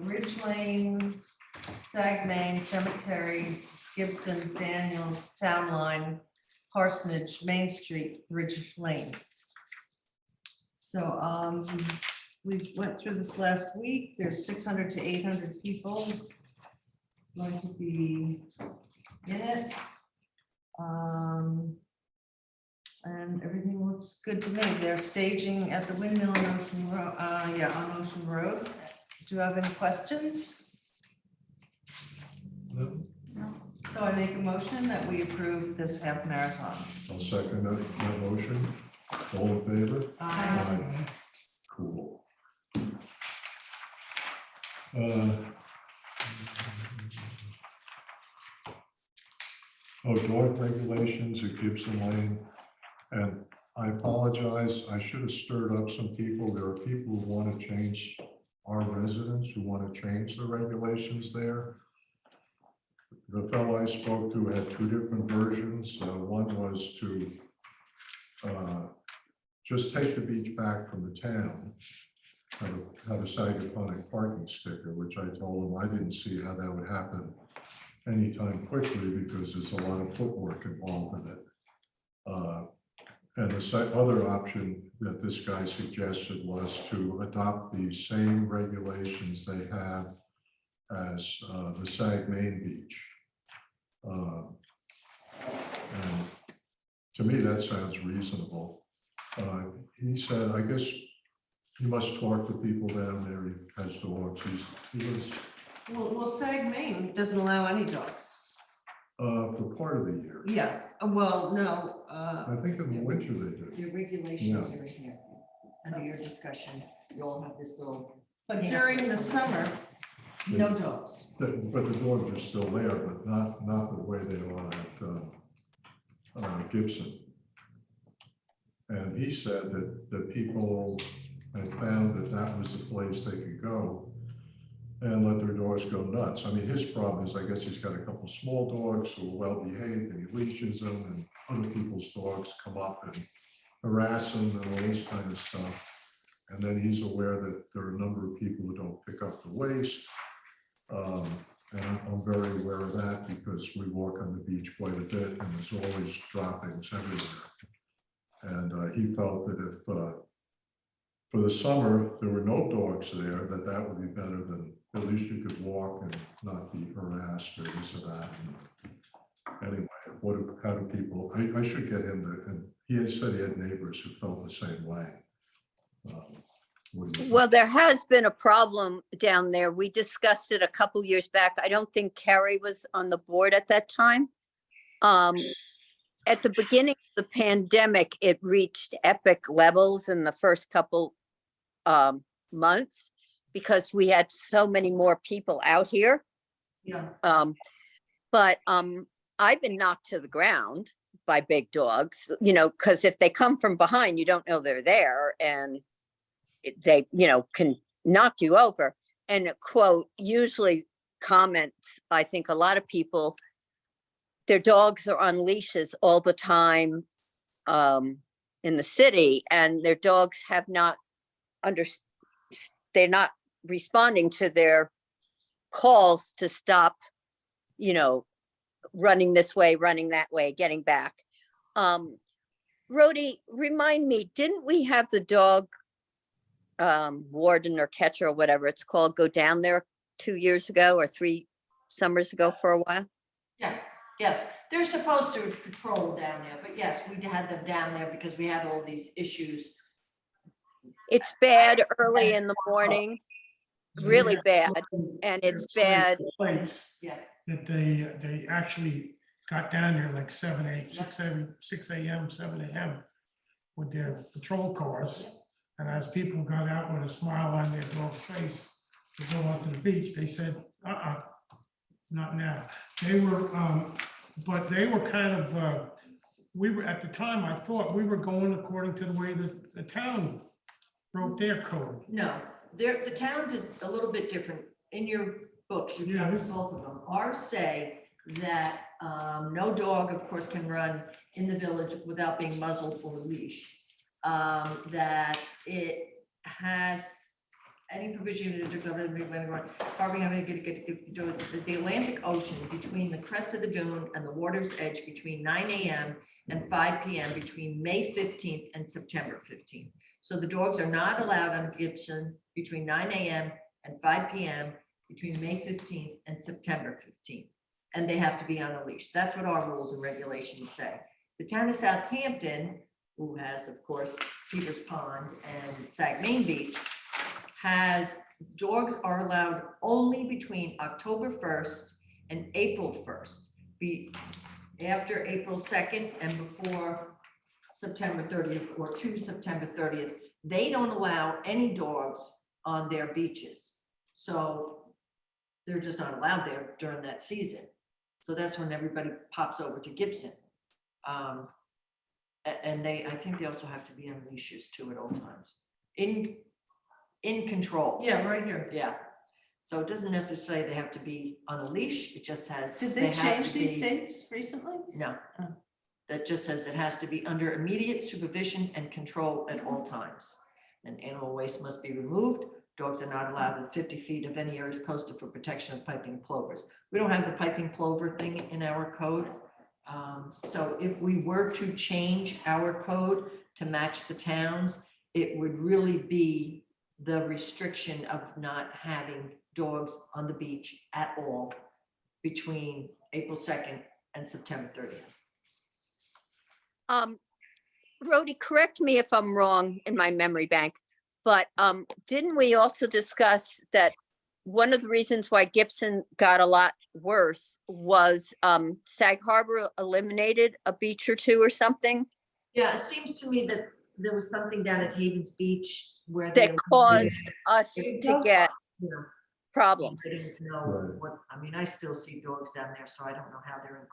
Bridge Lane, Sag Main, Cemetery, Gibson, Daniels, Town Line, Parsonage, Main Street, Bridge Lane. So we went through this last week. There's 600 to 800 people going to be in it. And everything looks good to me. They're staging at the windmill on Ocean Road, on Ocean Road. Do you have any questions? No, So I make a motion that we approve this half marathon. I'll second that motion. All in favor? Aye. Cool. Dog regulations at Gibson Lane. And I apologize, I should have stirred up some people. There are people who want to change, our residents who want to change the regulations there. the fellow I spoke to had two different versions. One was to just take the beach back from the town, have a Sagaponic parking sticker, which I told him I didn't see how that would happen anytime quickly because there's a lot of footwork involved in it. And the other option that this guy suggested was to adopt the same regulations they have as the Sag Main Beach. And to me, that sounds reasonable. He said, I guess he must talk to people down there. He has dogs. He was Well, Sag Main doesn't allow any dogs. for part of the year. Yeah, well, no, I think in the winter they do. Your regulations are in here, under your discussion, you all have this little. but during the summer, no dogs. But the dogs are still there, but not the way they are at Gibson. And he said that people had found that was the place they could go and let their dogs go nuts. I mean, his problem is, I guess he's got a couple small dogs who are well behaved and he leashes them, and other people's dogs come up and harass him and all this kind of stuff. And then he's aware that there are a number of people who don't pick up the waste. And I'm very aware of that because we walk on the beach quite a bit and there's always droppings everywhere. And he felt that if for the summer there were no dogs there, that would be better than at least you could walk and not be harassed or this or that. And anyway, how do people, I should get him to, and he had said he had neighbors who felt the same way. What do you think? Well, there has been a problem down there. We discussed it a couple years back. I don't think Carrie was on the board at that time. At the beginning of the pandemic, it reached epic levels in the first couple months because we had so many more people out here. Yeah. But I've been knocked to the ground by big dogs, because if they come from behind, you don't know they're there, and they, can knock you over. And a quote usually comments, I think a lot of people, their dogs are on leashes all the time in the city, and their dogs have not they're not responding to their calls to stop, running this way, running that way, getting back. Rhodey, remind me, didn't we have the dog warden or catcher or whatever it's called go down there 2 years ago or 3 summers ago for a while? Yeah, yes, they're supposed to patrol down there, but yes, we had them down there because we had all these issues. It's bad early in the morning, really bad, and it's bad. Complaints Yeah. that they actually got down there like 6 a.m., 7 a.m. with their patrol cars. And as people got out with a smile on their dog's face to go onto the beach, they said, not now. They were, but they were kind of, we were, at the time, I thought we were going according to the way the town wrote their code. No, the towns is a little bit different. In your books, you Yeah, have this- both of them. Ours say that no dog, of course, can run in the village without being muzzled or leashed. That it has any provision to the Atlantic Ocean between the crest of the dune and the water's edge between 9 a.m. and 5 p.m. between May 15th and September 15th. So the dogs are not allowed on Gibson between 9 a.m. and 5 p.m. between May 15th and September 15th. And they have to be on a leash. That's what our rules and regulations say. The town of Southampton, who has, of course, Peters Pond and Sag Main Beach, has dogs are allowed only between October 1st and April 1st. After April 2nd and before September 30th or to September 30th, they don't allow any dogs on their beaches. So they're just not allowed there during that season. So that's when everybody pops over to Gibson. And I think they also have to be on leashes too at all times. In control. Yeah, right here. Yeah. So it doesn't necessarily say they have to be on a leash, it just says. Did they have change to these be- dates recently? No. Oh. That just says it has to be under immediate supervision and control at all times. And animal waste must be removed. Dogs are not allowed within 50 feet of any areas posted for protection of piping plovers. We don't have the piping plover thing in our code. So if we were to change our code to match the towns, it would really be the restriction of not having dogs on the beach at all between April 2nd and September 30th. Rhodey, correct me if I'm wrong in my memory bank, but didn't we also discuss that one of the reasons why Gibson got a lot worse was Sag Harbor eliminated a beach or two or something Yeah, it seems to me that there was something down at Havens Beach where that caused us It to does- get you know, problems? I didn't know Right. what, I mean, I still see dogs down there, so I don't know how they're,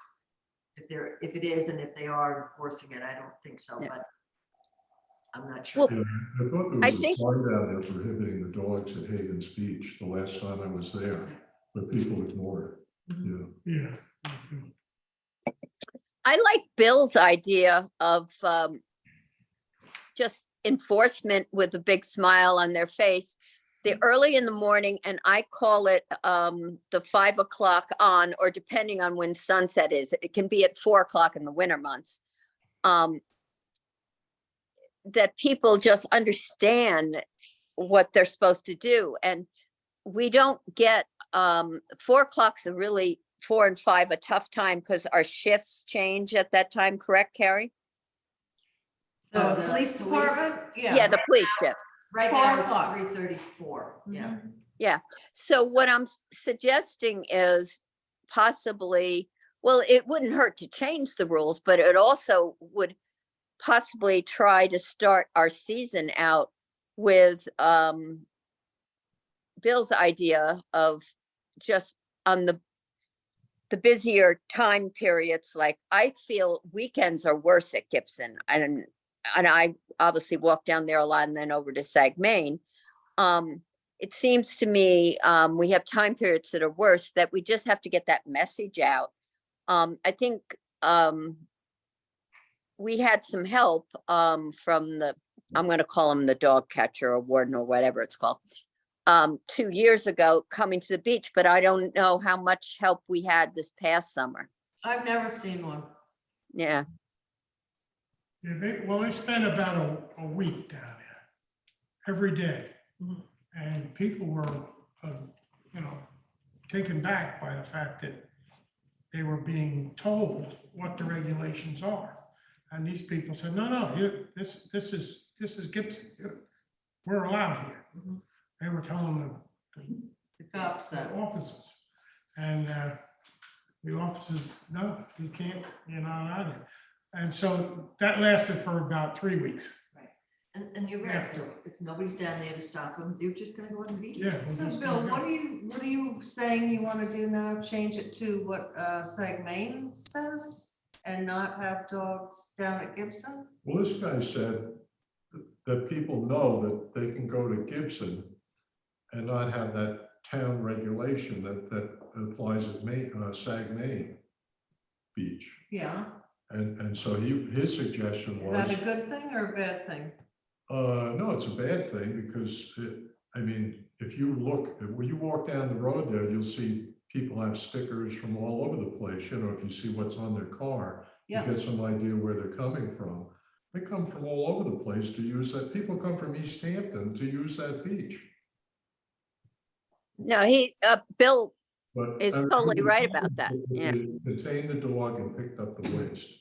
if it is, and if they are enforcing it, I don't think so, Yeah. but I'm not sure. Well, Yeah, I thought there I was a think- sign down there prohibiting the dogs at Havens Beach the last time I was there, but people ignored it. Yeah. Yeah. I like Bill's idea of just enforcement with a big smile on their face. The early in the morning, and I call it the 5 o'clock on, or depending on when sunset is, it can be at 4 o'clock in the winter months. That people just understand what they're supposed to do. And we don't get 4 o'clock's a really 4 and 5 a tough time because our shifts change at that time, correct, Carrie? The The police police- department? Yeah, the police shift. Right 4 now, o'clock. it's 3:34, yeah. So what I'm suggesting is possibly, well, it wouldn't hurt to change the rules, but it also would possibly try to start our season out with Bill's idea of just on the busier time periods. Like I feel weekends are worse at Gibson, and I obviously walk down there a lot and then over to Sag Main. It seems to me we have time periods that are worse, that we just have to get that message out. I think we had some help from the, I'm going to call him the dog catcher or warden or whatever it's called, 2 years ago coming to the beach, but I don't know how much help we had this past summer. I've never seen one. Yeah. Yeah, they spent about a week down there, every day. Mhm. And people were, taken back by the fact that they were being told what the regulations are. And these people said, no, this is Gibson. We're allowed here. Mhm. They were telling The cops the that. officers. And the officers, no, you can't, you're not allowed here. And so that lasted for about 3 weeks. And you're right, if nobody's down there to stop them, they're just gonna go on the beach. Yeah. we're So just Bill, gonna what go. are you saying you want to do now? Change it to what Sag Main says and not have dogs down at Gibson? Well, this guy said that people know that they can go to Gibson and not have that town regulation that applies at Sag Main Beach. Yeah. And so his suggestion Is was, that a good thing or a bad thing? no, it's a bad thing because if you look, when you walk down the road there, you'll see people have stickers from all over the place. If you see what's on their car, you Yeah. get some idea where they're coming from. They come from all over the place to use that. People come from East Hampton to use that beach. No, Bill But is totally right about that. Yeah. They contained the dog and picked up the waste.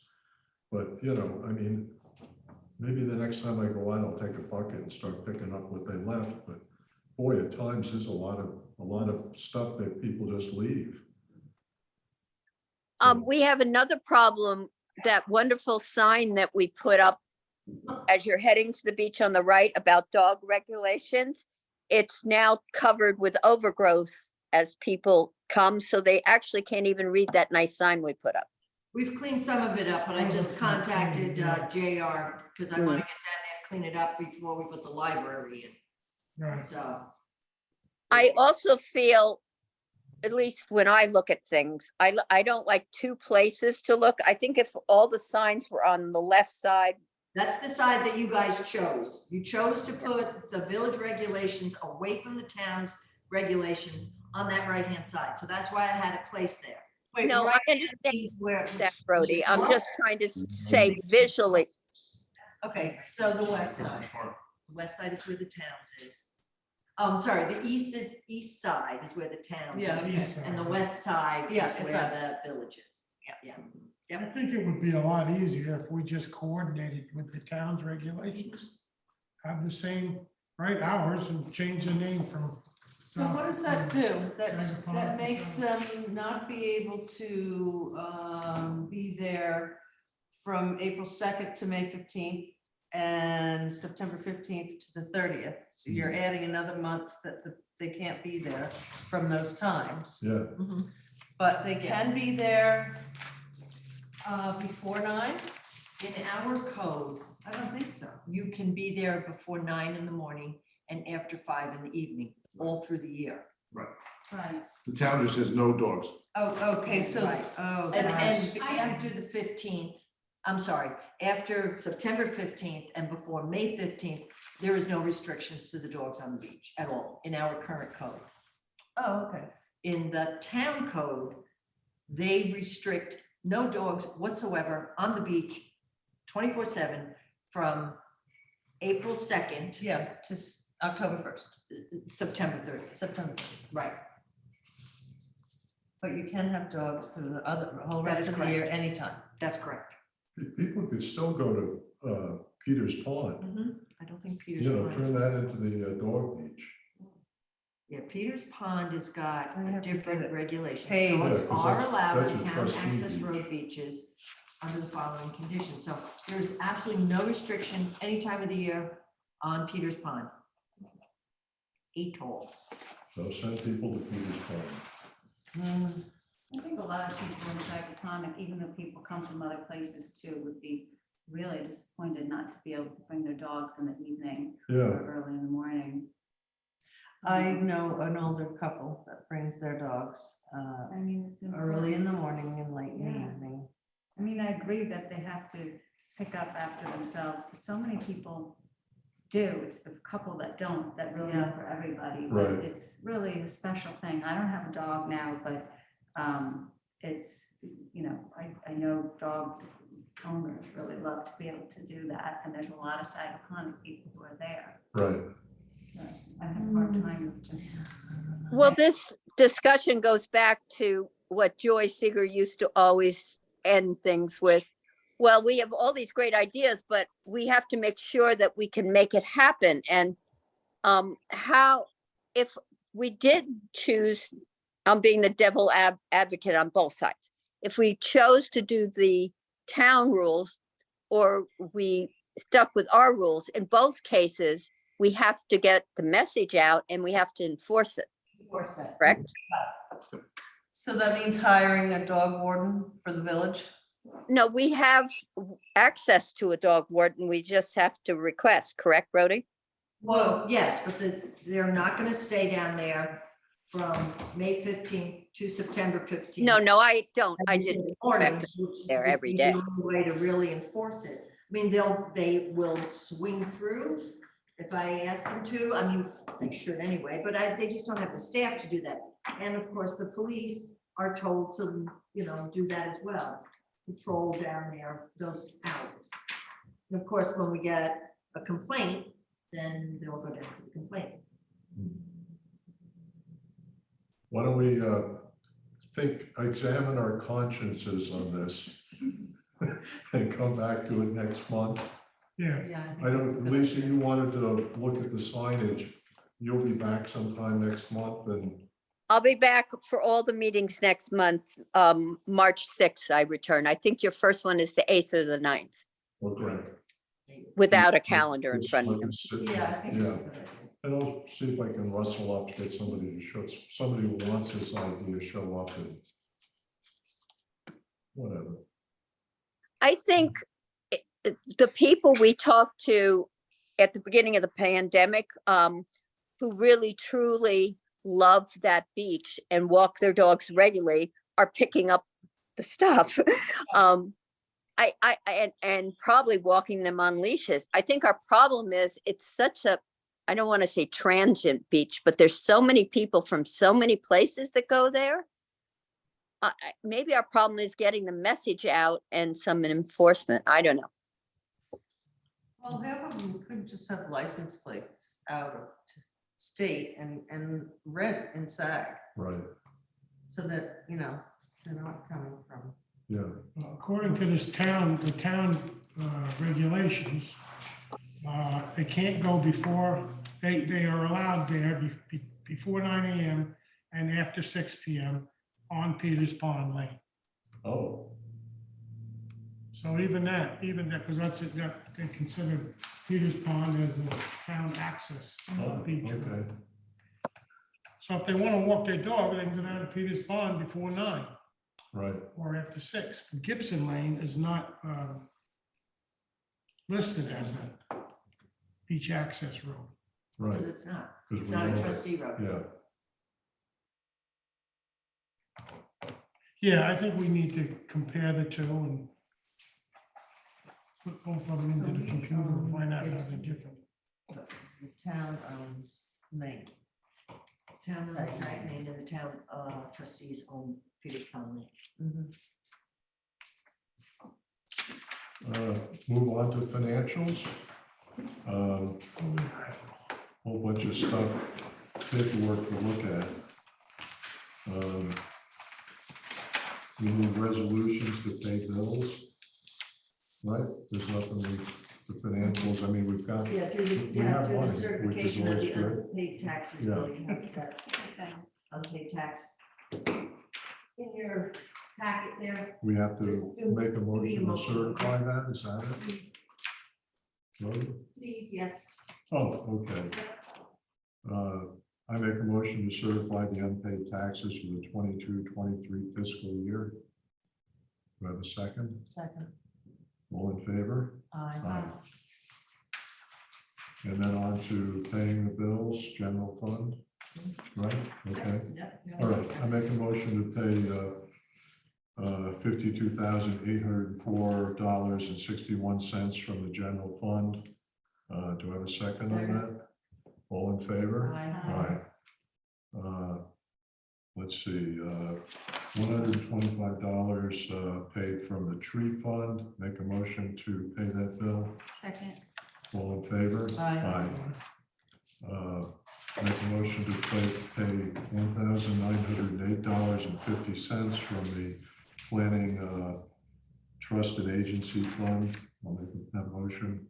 But, maybe the next time I go out, I'll take a bucket and start picking up what they left. But boy, at times there's a lot of stuff that people just leave. We have another problem, that wonderful sign that we put up as you're heading to the beach on the right about dog regulations. It's now covered with overgrowth as people come, so they actually can't even read that nice sign we put up. We've cleaned some of it up, but I just contacted JR because I want to get down there and clean it up before we put the library in, Right. so. I also feel, at least when I look at things, I don't like two places to look. I think if all the signs were on the left side, That's the side that you guys chose. You chose to put the village regulations away from the town's regulations on that right-hand side. So that's why I had it placed there. Wait, no, right I understand means where? that, Brody. I'm What? just trying to say visually. Okay, so the west side. The west side is where the towns is. I'm sorry, the east side is where the towns Yeah, is, East and the side. west side Yeah, is it's where us. the village is. Yeah. I think it would be a lot easier if we just coordinated with the town's regulations. Have the same, right, hours and change the name from. So what does that do? That Sagasonic makes to them not be able to be there from April 2nd to May 15th and September 15th to the 30th. So you're adding another month that they can't be there from those times. Yeah, But they can be there before 9? In our code, I don't think so. you can be there before 9 in the morning and after 5 in the evening, all through the year. Right. The town just says no dogs. Oh, okay, so, Right. oh, And gosh. after the 15th, I'm sorry, after September 15th and before May 15th, there is no restrictions to the dogs on the beach at all in our current code. Oh, okay. In the town code, they restrict no dogs whatsoever on the beach 24/7 from April 2nd, Yeah, to October 1st, September 30th. September. Right. But you can have dogs through the whole That rest is of the year, correct. anytime. That's correct. people could still go to Peter's Pond, I don't think Peter's you know, Pond is. turn that into the dog beach. Yeah, Peters Pond has got I have to different get it regulations. paved. Dogs Yeah, 'cause are that's- allowed that's on a town trustee access beach. road beaches under the following conditions. So there's absolutely no restriction any time of the year on Peters Pond. Atoll. So send people to Peter's Pond. I think a lot of people in Sagaponic, even though people come from other places too, would be really disappointed not to be able to bring their dogs in the evening Yeah, or early in the morning. I know an older couple that brings their dogs I mean, it's early in the important. morning and late in the Yeah. evening. I mean, I agree that they have to pick up after themselves, but so many people do. It's the couple that don't, that really Yeah. are for everybody. But Right. it's really a special thing. I don't have a dog now, but it's, you know, I know dog owners really love to be able to do that. And there's a lot of Sagaponic people who are there. right. But I have a hard time with just. Well, this discussion goes back to what Joy Seeger used to always end things with. Well, we have all these great ideas, but we have to make sure that we can make it happen. And how, if we did choose, I'm being the devil advocate on both sides. If we chose to do the town rules or we stuck with our rules, in both cases, we have to get the message out and we have to enforce it, correct? So that means hiring a dog warden for the village? No, we have access to a dog warden. We just have to request, correct, Brody? Well, yes, but they're not gonna stay down there from May 15th to September 15th. No, I don't. I every didn't single morning, expect which there would every be day. the only way to really enforce it. I mean, they will swing through if I ask them to. I mean, they should anyway, but they just don't have the staff to do that. And of course, the police are told to, you know, do that as well. Patrol down there those hours. And of course, when we get a complaint, then they'll go down to the complaint. Why don't we examine our consciences on this and come back to it next month? Yeah, Yeah. think I that's a don't, good Lisa, idea. you wanted to look at the signage. You'll be back sometime next month and, I'll be back for all the meetings next month. March 6th, I return. I think your first one is the 8th or the 9th, okay. without a calendar in front of you. Yeah, I think that's a Yeah, good idea. and I'll see if I can rustle up, get somebody to show, somebody who wants this idea, show up and whatever. I think the people we talked to at the beginning of the pandemic, who really truly love that beach and walk their dogs regularly are picking up the stuff. And probably walking them on leashes. I think our problem is it's such a, I don't want to say transient beach, but there's so many people from so many places that go there. Maybe our problem is getting the message out and some enforcement. I don't know. Well, half of them could just have license plates out of state and rent in SAG, Right, so that, you know, they're not coming from. yeah, According to this town, the town regulations, they can't go before, they are allowed there before 9 AM and after 6 PM on Peters Pond Lane. oh, So even that, because that's it, that they consider Peters Pond as a town access oh, beach. okay, So if they want to walk their dog, they can go down to Peters Pond before 9 right, or after 6. But Gibson Lane is not listed as a beach access road. right. Because it's not. 'Cause It's we not a know it. trustee road. Yeah, Yeah, I think we need to compare the two and put both of them into the computer and find out how they're different. The town owns Maine. Town owns Second. Sag Main and the town trustees own Peters Pond Lane. Mhm. Move on to financials. Whole bunch of stuff, paperwork to look at. We need resolutions to pay bills. Right, there's nothing, the financials, I mean, we've got, Yeah, through the, We yeah, have through one, the which is certification of always the good. unpaid taxes, Yeah. Bill, you have that unpaid tax in your packet there. we have to Just do- make a give me a motion to motion. certify that, is that it? Please, Rhoda? please, yes. Oh, okay. I make a motion to certify the unpaid taxes for the 22-23 fiscal year. Do I have a second? Second. All in favor? Aye. And then on to paying the bills, general fund, right? Okay, Yep, yep. all right, I make a motion to pay $52,804.61 from the general fund. Do I have a second on that? All in favor? Aye. Aye. Let's see, $125 paid from the tree fund. Make a motion to pay that bill. Second. All in favor? Aye. Make a motion to pay $1,908.50 from the planning trust and agency fund. I'll make that motion.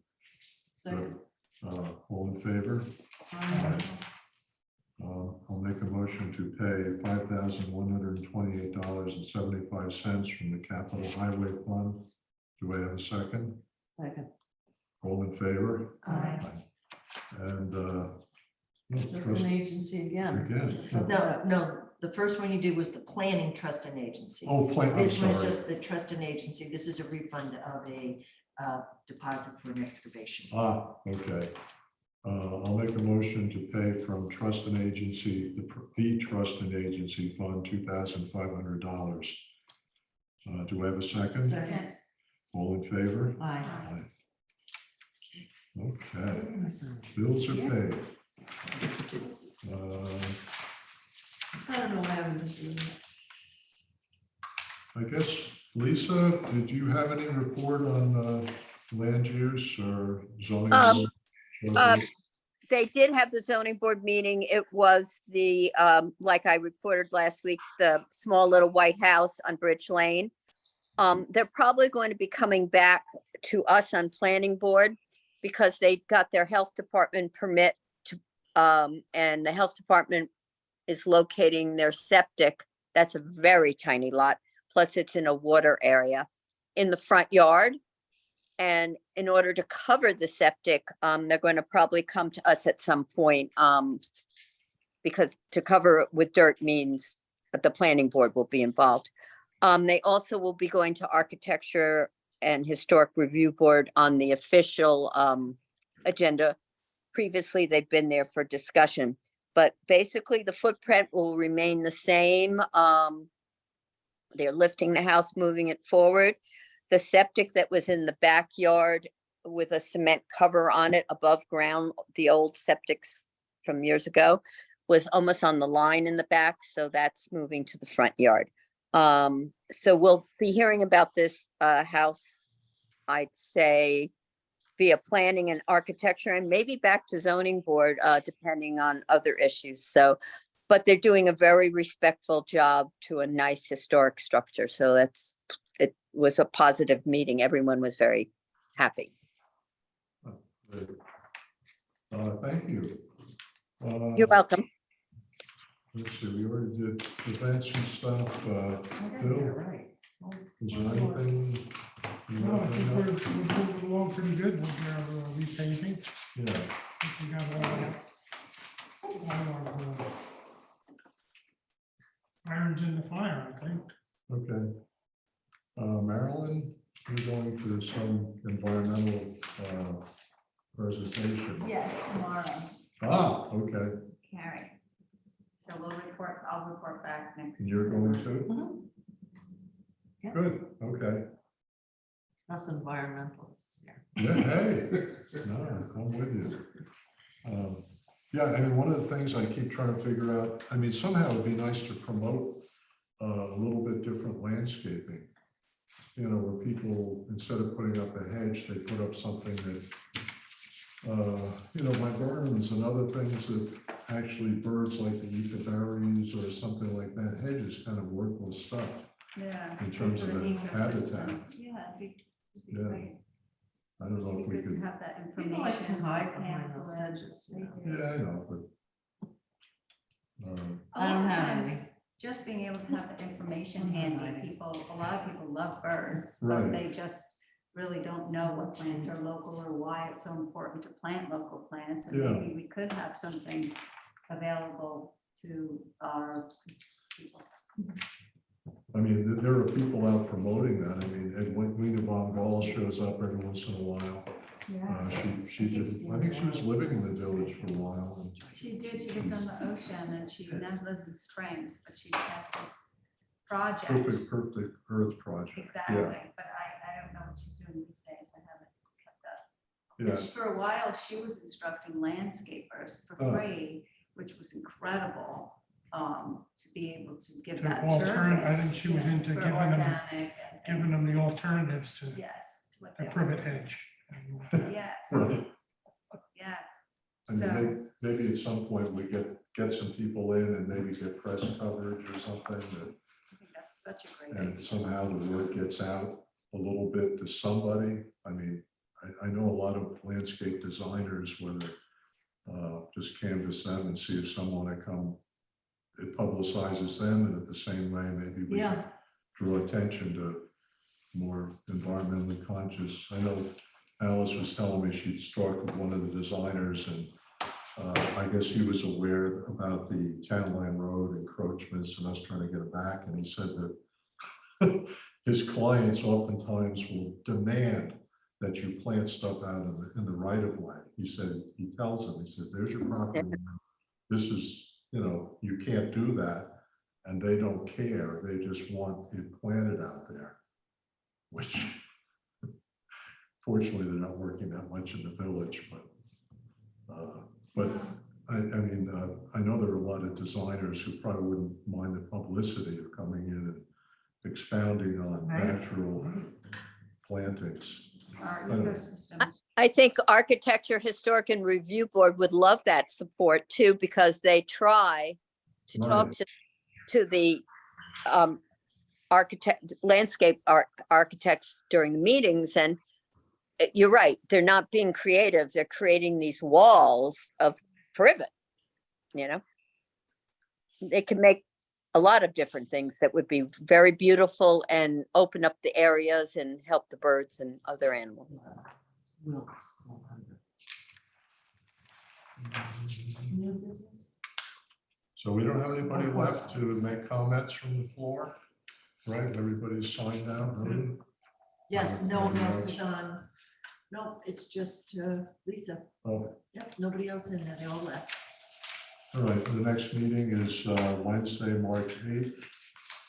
Second. All in favor? Aye. I'll make a motion to pay $5,128.75 from the capital highway fund. Do I have a second? Second. All in favor? Aye. And Just trust an agency again. again. No, the first one you did was the planning trust and agency. Oh, I'm This one's sorry. just the trust and agency. This is a refund of a deposit for an excavation. Ah, okay. I'll make a motion to pay from trust and agency, the trust and agency fund, $2,500. Do I have a second? Second. All in favor? Aye. Aye. Okay, bills are paid. I don't know why I'm doing that. I guess, Lisa, did you have any report on land use or zoning? board? They did have the zoning board meeting. It was the, like I reported last week, the small little white house on Bridge Lane. They're probably going to be coming back to us on planning board because they got their health department permit to, and the health department is locating their septic. That's a very tiny lot. Plus it's in a water area in the front yard. And in order to cover the septic, they're going to probably come to us at some point. Because to cover it with dirt means that the planning board will be involved. They also will be going to Architecture and Historic Review Board on the official agenda. Previously, they've been there for discussion. But basically, the footprint will remain the same. They're lifting the house, moving it forward. The septic that was in the backyard with a cement cover on it above ground, the old septics from years ago, was almost on the line in the back, so that's moving to the front yard. So we'll be hearing about this house, I'd say, via planning and architecture, and maybe back to zoning board, depending on other issues. So, but they're doing a very respectful job to a nice historic structure. So it was a positive meeting. Everyone was very happy. Great. Thank you. You're welcome. Let's see, we already did events and stuff. Bill, Right. is there anything? you No, I want to think bring we're up? moving along pretty good with their repaving. Yeah, I think we got all our irons in the fire, I think. okay. Marilyn, you're going to some environmental presentation. Yes, tomorrow, Ah, okay. Carrie. So I'll report back next. And you're going to? Mhm. Yeah. Good, okay. Us environmentalists here. Yeah, hey, no, I'm with you. Yeah, I mean, one of the things I keep trying to figure out, I mean, somehow it'd be nice to promote a little bit different landscaping. You know, where people, instead of putting up a hedge, they put up something that, you know, my gardens and other things that actually birds like to eat the berries or something like that. Hedge is kind of worthless stuff Yeah. in terms of for the a habitat. ecosystem. Yeah, it'd be Yeah. great. I don't know if we It'd be good could, to have that People like to information. hide behind those pamphlet. hedges. They Yeah. do. yeah, I know, but. A I lot don't of have times, any. just being able to have the information I'm not handy, hiding. a lot of people love birds, Right. but they just really don't know what plants are local or why it's so important to plant local plants. And Yeah. maybe we could have something available to our people. I mean, there are people out promoting that. I mean, Edwina Von Gall shows up every once in a while. She did, I think she was living in the village for a while. She did, she lived on the ocean and she now lives in Springs, but she has this project. Perfect Earth Project. Exactly, Yeah, but I don't know what she's doing these days. I haven't kept up. yeah, And for a while, she was instructing landscapers for Oh. free, which was incredible, to be able to give To that altern- I service. think she was Yes, into for giving them- organic and Giving them things. the alternatives to Yes. to what a they privet want. hedge. Yes, right. yeah. I mean, So, maybe at some point we get some people in and maybe get press coverage or something that, I think that's such a great and idea. somehow the word gets out a little bit to somebody. I mean, I know a lot of landscape designers, whether just canvas them and see if someone to come, it publicizes them, and at the same way, maybe we Yeah. can draw attention to more environmentally conscious. I know Alice was telling me she'd talked with one of the designers, and I guess he was aware about the Town Line Road encroachments and us trying to get it back, and he said that his clients oftentimes will demand that you plant stuff out in the right of way. He said, he tells them, he says, there's your property line. This is, you know, you can't do that. And they don't care. They just want it planted out there, which fortunately they're not working that much in the village, but I mean, I know there are a lot of designers who probably wouldn't mind the publicity of coming in and expounding on Right. natural plantings. Our don't know. ecosystems. I think Architecture, Historic and Review Board would love that support too, because they try to talk Right. to the landscape architects during the meetings, and you're right, they're not being creative. They're creating these walls of privet, you know? They can make a lot of different things that would be very beautiful and open up the areas and help the birds and other animals. Wilkes, 100. New business? So we don't have anybody left to make comments from the floor, right? Everybody's signed out. Right? Yes, no one else is on. No, it's just Lisa. Oh, Yep, nobody else in there. They all left. All right, the next meeting is Wednesday, March 8th,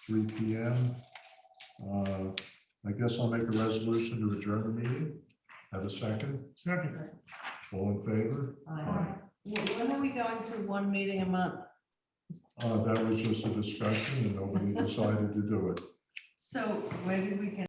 3 p.m. I guess I'll make a resolution to adjourn the meeting. Have a second? Second. All in favor? When are we going to one meeting a month? That was just a discussion and nobody decided to do it. So maybe we can